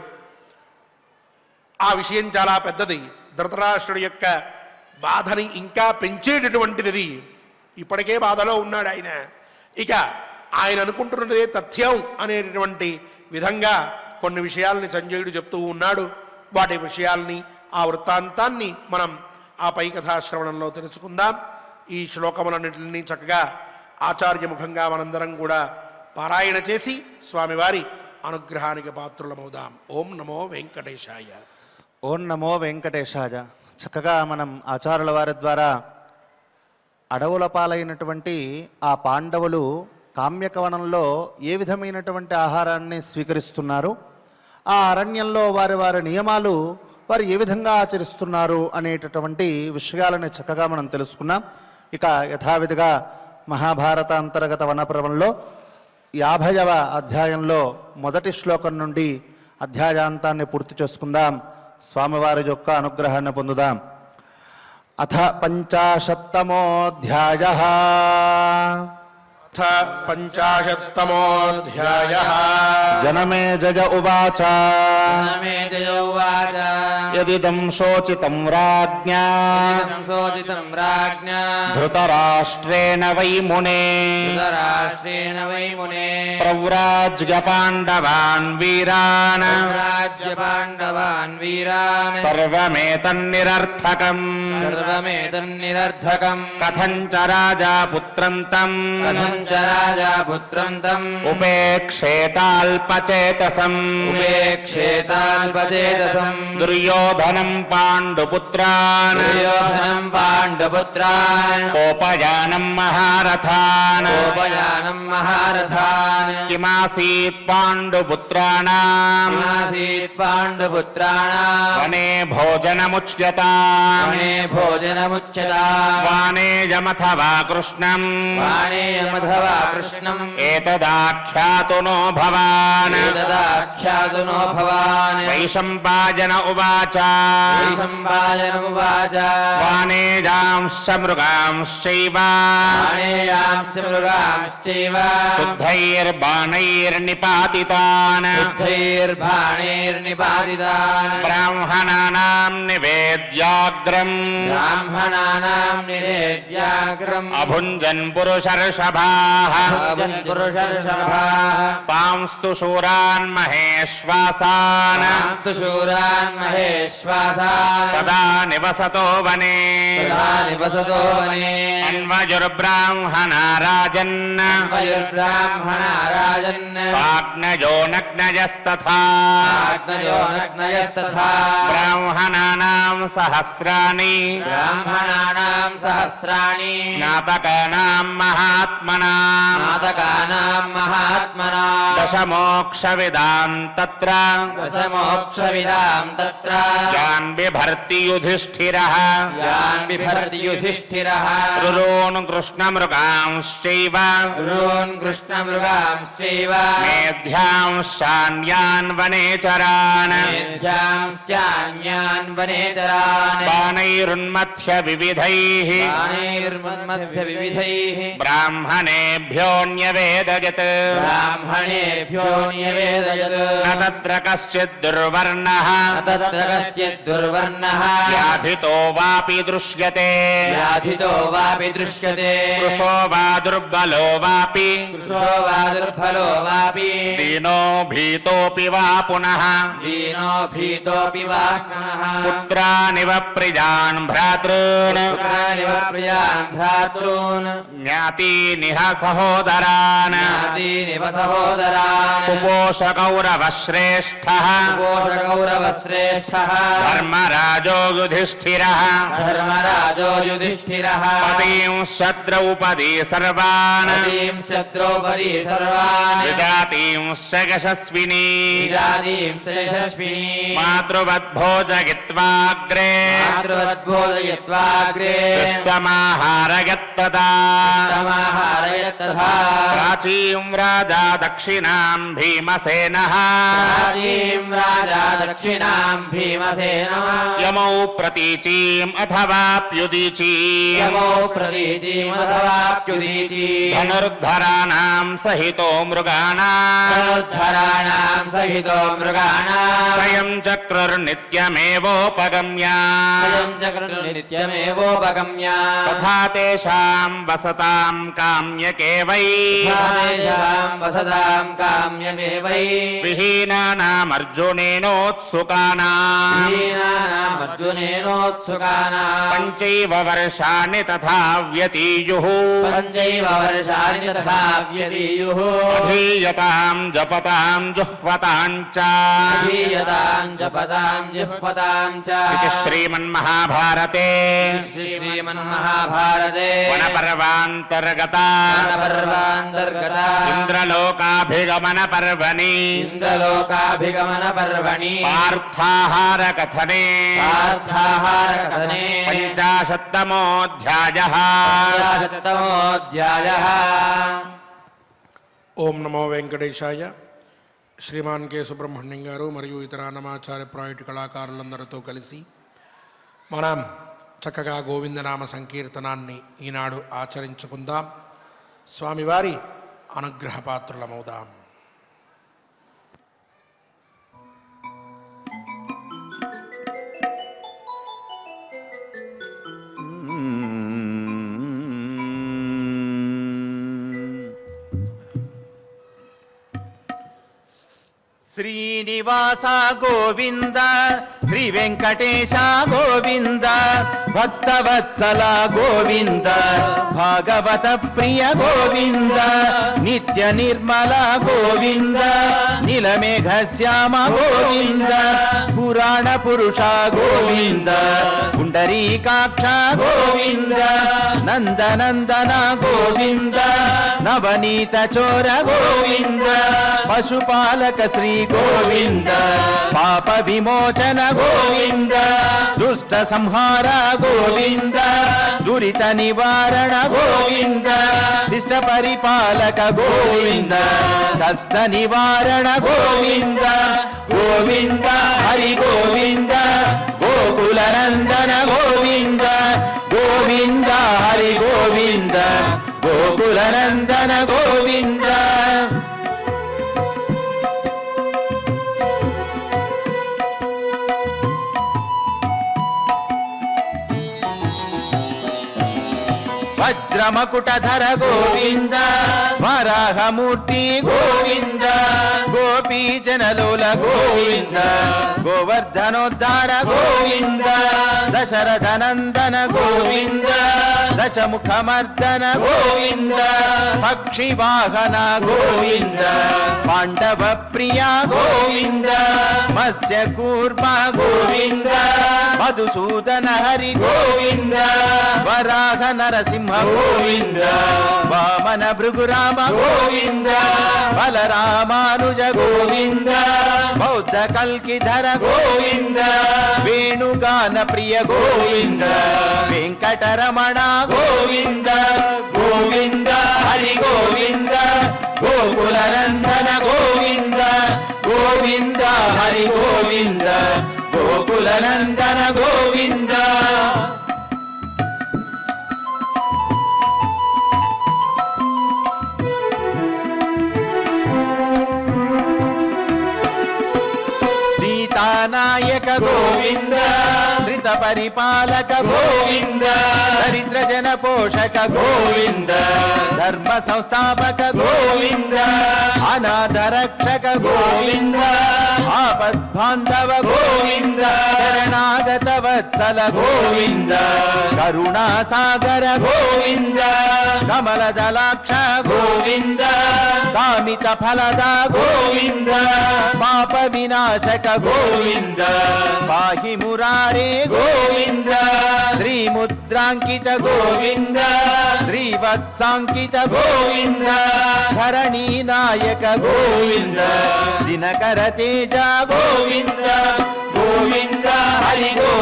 ఆ విషయం చాలా పెద్దది. ధృతరాష్ట్రుడి యొక్క బాధని ఇంకా పెంచేటటువంటిది. ఇప్పటికే బాధలో ఉన్నాడు ఆయన. ఇక ఆయన అనుకుంటున్నదే తథ్యం అనేటటువంటి విధంగా కొన్ని విషయాల్ని సంజయుడు చెప్తూ ఉన్నాడు. వాటి విషయాల్ని ఆ వృత్తాంతాన్ని మనం ఆ పై కథాశ్రవణంలో తెలుసుకుందాం. ఈ శ్లోకములన్నింటినీ చక్కగా ఆచార్యముఖంగా మనందరం కూడా పారాయణ చేసి స్వామివారి అనుగ్రహానికి పాత్రులమవుదాం. ఓం నమో వెంకటేశాయ. ఓం నమో వెంకటేశాయ. చక్కగా మనం ఆచార్యుల వారి ద్వారా అడవుల పాలైనటువంటి ఆ పాండవులు కామ్యకవనంలో ఏ విధమైనటువంటి ఆహారాన్ని స్వీకరిస్తున్నారు, ఆ అరణ్యంలో వారి వారి నియమాలు వారు ఏ విధంగా ఆచరిస్తున్నారు అనేటటువంటి విషయాలని చక్కగా మనం తెలుసుకున్నాం. ఇక యథావిధిగా మహాభారత అంతర్గత వనపర్వంలో 50వ అధ్యాయంలో మొదటి శ్లోకం నుండి అధ్యాయాంతాన్ని పూర్తి చేసుకుందాం. స్వామివారి యొక్క అనుగ్రహాన్ని పొందుదాం. అథ 50తమోऽధ్యాయః. 50తమోऽధ్యాయః. జనమేజయ ఉవాచ. జనమేజయ ఉవాచ. యదిదం శోచితం రాజ్ఞా శోచితం రాజ్ఞా ధృతరాష్ట్రేణ వై మునే ధృతరాష్ట్రేణ వై మునే ప్రవ్రాజ్య పాండవాన్ వీరాన్ రాజ్య పాండవాన్ వీరాన్ సర్వమేతన్నిరర్థకం సర్వమేతన్నిరర్థకం కథంచ రాజా పుత్రం తం కథంచ రాజా పుత్రం తం ఉపేక్షేతాల్పచేతసం ఉపేక్షేతాల్పచేతసం దుర్యోధనం పాండుపుత్రాన్ దుర్యోధనం పాండుపుత్రాన్ కోపయానం మహారథాన్ కోపయానం మహారథాన్ కిమాసీత్ పాండుపుత్రాణాం ఆసీత్ పాండుపుత్రాణాం వనే భోజనముచ్యత వనే భోజనముచ్యతా వానేయమథవా కృష్ణం వాణేయమథవా కృష్ణం ఏతదాఖ్యాతునో భవాన్ ఏతదాఖ్యాతునో భవాన్ వైశంపాయన ఉవాచ వైశంపాయనమువాచ వానేజాంశ్చ మృగాంశ్చైవ వాణేయాంశ్చ మృగాంశ్చైవ శుద్ధైర్బాణైర్నిపాతితాన్ శుద్ధైర్బాణైర్నిపాతితాన్ బ్రాహ్మణానాం నివేద్యాగ్రం బ్రాహ్మణానాం నివేద్యాగ్రం అభుంజన్ పురుషర్షభాః పురుషర్షభాః తాంస్తు శూరాన్ మహేశ్వాసాన్ తాంస్తు శూరాన్ మహేశ్వాసాన్ తదా నివసతో వనే తదా నివసతో వనే అన్వజుర్బ్రాహ్మణా రాజన్ వయుర్బ్రాహ్మణా రాజన్ సాగ్నజో నగ్నజస్తథా ఆగ్నయో నగ్నయస్తథా బ్రాహ్మణానాం సహస్రాణి బ్రాహ్మణానాం సహస్రాణి స్నాతకానాం మహాత్మనాం నాతకానాం మహాత్మనాం దశమోక్షవిదాం తత్ర దశమోక్షవిదాం తత్ర యాన్ బిభర్తి యుధిష్ఠిరః యాన్ బిభర్తి యుధిష్ఠిరః రురోన్ కృష్ణమృగాంశ్చైవ రురోన్ కృష్ణమృగాంశ్చైవ మేధ్యాంశ్చాన్యాన్ వనేచరాన్ మేధ్యాంశ్చాన్యాన్ వనేచరాన్ బాణైరున్మథ్య వివిధైః బాణైర్మన్మథ్య వివిధైః బ్రాహ్మణేభ్యోऽన్యవేదయత్ బ్రాహ్మణేభ్యో న్యవేదయత్ న తత్ర కశ్చిద్ దుర్వర్ణః తత్ర కశ్చిద్ దుర్వర్ణః వ్యాధితో వాపి దృశ్యతే వ్యాధితో వాపి దృశ్యతే కృశో వా దుర్బలో వాపి కృశో వా దుర్బలో వాపి దీనో భీతోపి వా పునః దీనో భీతోపి వా పునః పుత్రానివ ప్రియాన్ భ్రాతॄన్ పుత్రానివ ప్రియాన్ భ్రాతॄన్ జ్ఞాతీనిహ సహోదరాన్ జ్ఞాతీనివ సహోదరాన్ కుపోషకౌరవ శ్రేష్ఠః కుపోషకౌరవశ్రేష్ఠః ధర్మరాజో యుధిష్ఠిరః ధర్మరాజో యుధిష్ఠిరః పతీంశ్చ ద్రౌపదీ సర్వాన్ పతీంశ్చ ద్రౌపదీ సర్వాన్ విజాతీంశ్చ యశస్వినీ విజాతీంశ్చ యశస్వినీ మాతృవద్భోజగిత్వ बोधयित्वाग्रे मातृवद्बोधयित्वाग्रे दुष्टमाहारयत्तदा तमाहारयत्तथा प्राचीं राजा दक्षिणां भीमसेनः प्राचीं राजा दक्षिणां भीमसेनः यमौ प्रतीचीम् अथवाप्युदीचीम् यमो प्रतीचीमथवाप्युदीचीम् धनुर्धराणां सहितो मृगाणाम् धनुर्धराणां सहितो मृगाणाम् स्वयं चक्रुर्नित्यमेवोपगम्य स्वयं चक्रुर्नित्यमेवोपगम्य तथा तेषां वसतां काम्यके वै तेषां वसतां काम्यके वै विहीनानामर्जुनेनोत्सुकानाम् हीनानामर्जुनेनोत्सुकानाम् पञ्चैव वर्षाणि तथा व्यतीयुः पञ्चैव वर्षाणि तथा व्यतीयुः अधीयतां जपतां जुह्वतां च अधीयतां जपतां जिह्वतां च इति श्रीमन्महाभारते श्रीमन्महाभारते वनपर्वान्तर्गता वनपर्वान्तर्गता इन्द्रलोकाभिगमनपर्वणि इन्द्रलोकाभिगमनपर्वणि पार्थाहारकथने पार्थाहारकथने पञ्चाशत्तमोऽध्यायः पञ्चाशत्तमोऽध्यायः ఓం నమో వెంకటేశాయ. శ్రీమాన్ కె సుబ్రహ్మణ్యం గారు మరియు ఇతర అన్నమాచార్య ప్రాజెక్టు కళాకారులందరితో కలిసి మనం చక్కగా గోవిందనామ సంకీర్తనాన్ని ఈనాడు ఆచరించుకుందాం. స్వామివారి అనుగ్రహపాత్రులమవుదాం. శ్రీనివాస గోవింద శ్రీ వెంకటేశ గోవింద భక్తవత్సల గోవింద భాగవత ప్రియ గోవింద నిత్య నిర్మల గోవింద నీలమేఘ శ్యామ గోవింద పురాణ పురుష గోవింద పుండరీకాక్ష గోవింద నందనందన గోవింద నవనీత చోర గోవింద పశుపాలక శ్రీ గోవింద పాప విమోచన గోవింద దుష్ట సంహార గోవింద దురిత నివారణ గోవింద శిష్ట పరిపాలక గోవింద కష్ట నివారణ గోవింద గోవింద హరి గోవింద గోకుల నందన గోవింద గోవింద హరి గోవింద గోకుల నందన గోవింద వజ్రమకుటధర గోవింద వరాహమూర్తి గోవింద గోపీ జనలోల గోవింద గోవర్ధనోద్ధార గోవింద దశరథ నందన గోవింద దశముఖమర్దన గోవింద పక్షి వాహన గోవింద పాండవ ప్రియ గోవింద మత్స్య కూర్మ గోవింద మధుసూదన హరి గోవింద వరాహ నరసింహ గోవింద వామన భృగురామ గోవింద బలరామానుజ గోవింద బౌద్ధ కల్కిధర గోవింద వేణుగాన ప్రియ గోవింద వెంకటరమణ గోవింద గోవింద హరి గోవింద గోకుల నందన గోవింద గోవింద హరి గోవింద గోకుల నందన గోవింద సీతానాయక గోవింద శ్రిత పరిపాలక గోవింద దరిద్ర జన పోషక గోవింద ధర్మ సంస్థాపక గోవింద అనాథ రక్షక గోవింద ఆపద్బాంధవ గోవింద శరణాగత వత్సల గోవింద కరుణా సాగర గోవింద కమల దళాక్ష గోవింద కామిత ఫలద గోవింద పాప వినాశక గోవింద పాహి మురారే గోవింద శ్రీముద్రాంకిత గోవింద శ్రీవత్సాంకిత గోవింద ధరణీ నాయక గోవింద దినకర తేజ గోవింద గోవింద హరి గోవింద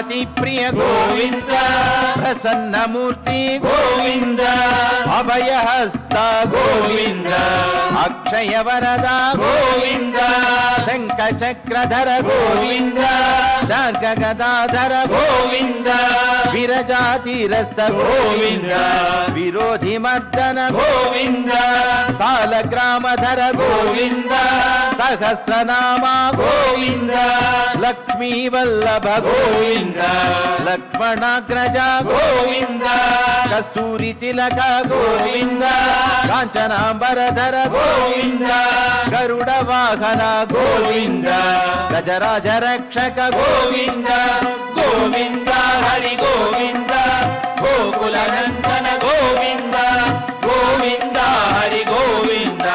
పార్వతి ప్రియ గోవింద ప్రసన్నమూర్తి గోవింద అభయహస్త గోవింద అక్షయ వరద గోవింద శంఖ చక్రధర గోవింద శార్గ గదాధర గోవింద విరజాతిరస్త గోవింద విరోధి మర్దన గోవింద సాలగ్రామధర గోవింద సహస్రనామ గోవింద లక్ష్మీ వల్లభ గోవింద లక్ష్మణాగ్రజ గోవింద కస్తూరి తిలక గోవింద కాంచనాంబరధర గోవింద గరుడ వాహన గోవింద గజరాజ రక్షక గోవింద గోవింద హరి గోవింద గోకుల నందన గోవింద గోవింద హరి గోవింద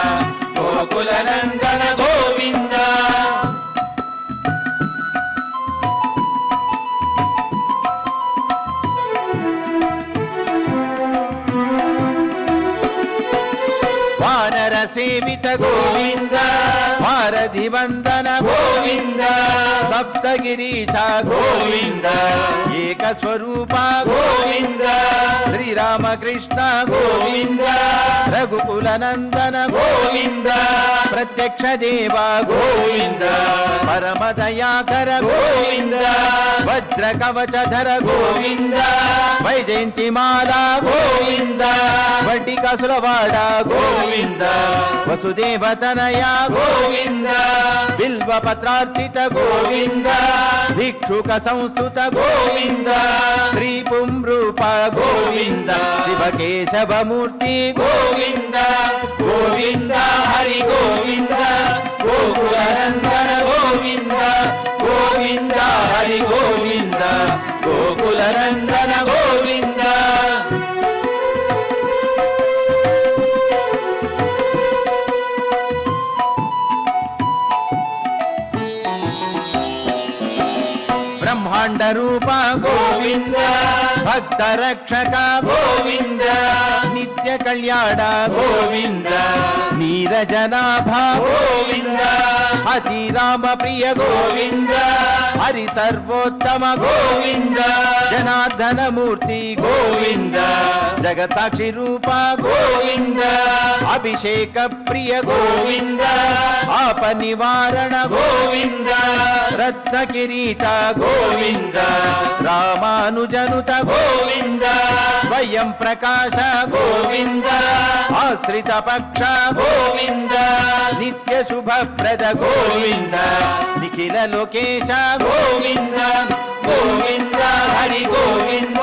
గోకుల నందన గోవింద వానర సేవిత గోవింద వారధి వందన గోవింద సప్తగిరీశ గోవింద ఏక స్వరూప గోవింద శ్రీరామకృష్ణ గోవింద రఘుకుల నందన గోవింద ప్రత్యక్ష దేవ గోవింద పరమ దయాకర గోవింద వజ్ర కవచధర గోవింద వైజయంతి మాల గోవింద వడ్డికసులవాడ గోవింద వసుదేవ తనయ గోవింద బిల్వ పత్రార్చిత గోవింద భిక్షుక సంస్థుత గోవింద శ్రీపుంరూప గోవింద శివకేశవమూర్తి గోవింద గోవింద హరి గోవింద గోకుల నందన గోవింద గోవింద హరి గోవింద గోకుల నందన గోవింద బ్రహ్మాండ రూప గోవింద భక్త రక్షక గోవింద నిత్య కళ్యాణ గోవింద నీరజనాభ గోవింద అతి రామ ప్రియ గోవింద హరి సర్వోత్తమ గోవింద జనార్దన మూర్తి గోవింద జగత్ సాక్షి రూప గోవింద అభిషేక ప్రియ గోవింద ఆప నివారణ గోవింద రత్న కిరీట గోవింద రామానుజనుత గోవింద స్వయం ప్రకాశ గోవింద ఆశ్రిత పక్ష గోవింద నిత్య శుభప్రద గోవింద నిఖిల లోకేశ గోవింద గోవింద హరి గోవింద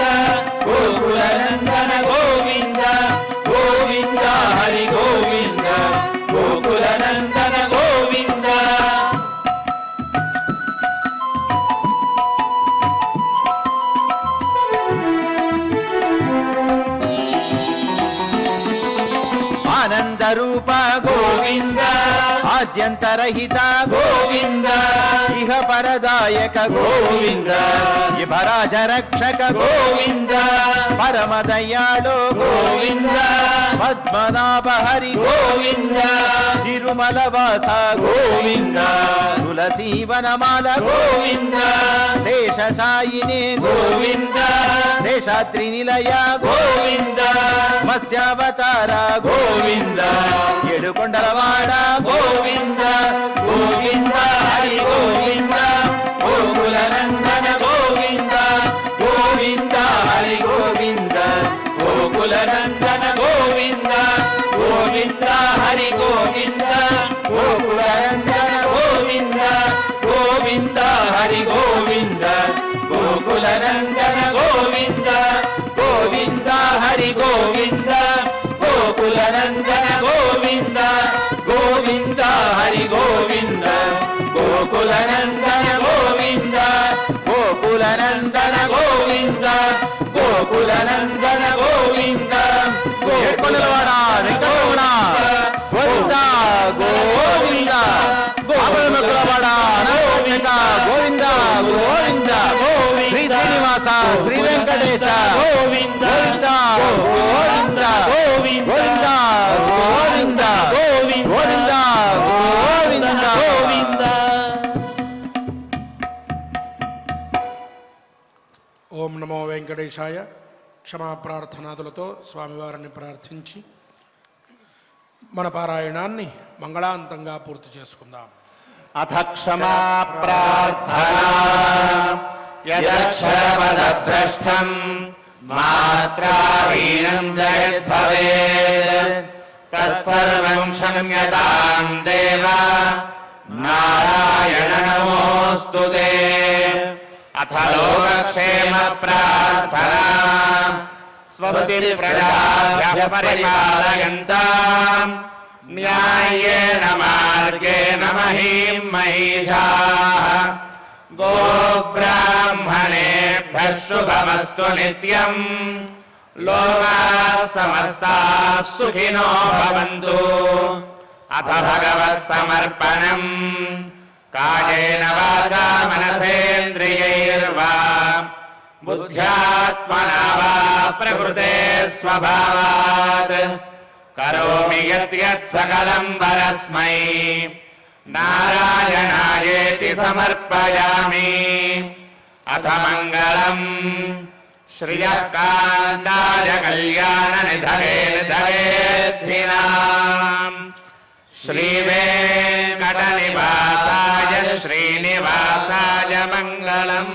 గోకుల నందన గోవింద గోవింద హరి గోవింద గోకుల నందన గోవింద ఆనంద రూప గోవింద ఆద్యంతరహిత గోవింద ఇహ పరదాయక గోవింద ఇభరాజ రక్షక గోవింద పరమ దయాళో గోవింద పద్మనాభ హరి గోవింద తిరుమల వాస గోవింద తులసీవనమాల గోవింద శేష సాయినే గోవింద శేషాద్రి నిలయ గోవింద మత్స్యావతార గోవింద ఏడుకొండలవాడ గోవింద గోవింద హరి గోవింద గోకుల నందన గోవింద గోవింద హరి గోవింద గోకుల నందన గోవింద గోవింద హరి గోవింద గోకుల నందన గోవింద గోవింద హరి గోవింద గోకుల నందన గోవింద గోవింద హరి గోవింద గోకుల నందన గోవింద గోవింద హరి గోవింద గోకుల నందన గోవింద గోకుల నందన గోవింద గోకుల నందన గోవింద ఏడుకొండలవాడ వెంకటరమణ గోవింద గోవింద గోవింద గోవింద గోవింద శ్రీ శ్రీనివాస శ్రీ వెంకటేశ గోవింద గోవింద గోవింద గోవింద గోవింద గోవింద గోవింద వెంకటేశాయ క్షమాప్రార్థనాదులతో స్వామివారిని ప్రార్థించి మన పారాయణాన్ని మంగళాంతంగా పూర్తి చేసుకుందాం. అథ క్షమా ప్రార్థనా యదక్షరపదభ్రష్టం మాత్రాహీనం జయద్భవేత్ తత్సర్వం క్షమ్యతాం దేవ నారాయణ నమోస్తుతే. అథ లోకక్షేమ ప్రార్థనా స్వస్తి ప్రజాభ్యః పరిపాలయంతాం న్యాయేన మార్గేణ మహీం మహిషాః గోబ్రాహ్మణేభ్యః శుభమస్తు నిత్యం లోకాః సమస్తాః సుఖినో భవంతు. అథ భగవత్ సమర్పణం కాయేన వాచా మనసేంద్రియైర్వా బుద్ధ్యాత్మనా వా ప్రకృతే స్వభావాత్ కరోమి యత్ సకలం పరస్మై నారాయణాయేతి సమర్పయామి. అథ మంగళం శ్రియః కాంతాయ కళ్యాణ నిధయే నిధయేత్థినాం శ్రీవేంకట నివాసాయ శ్రీనివాసాయ మంగళం.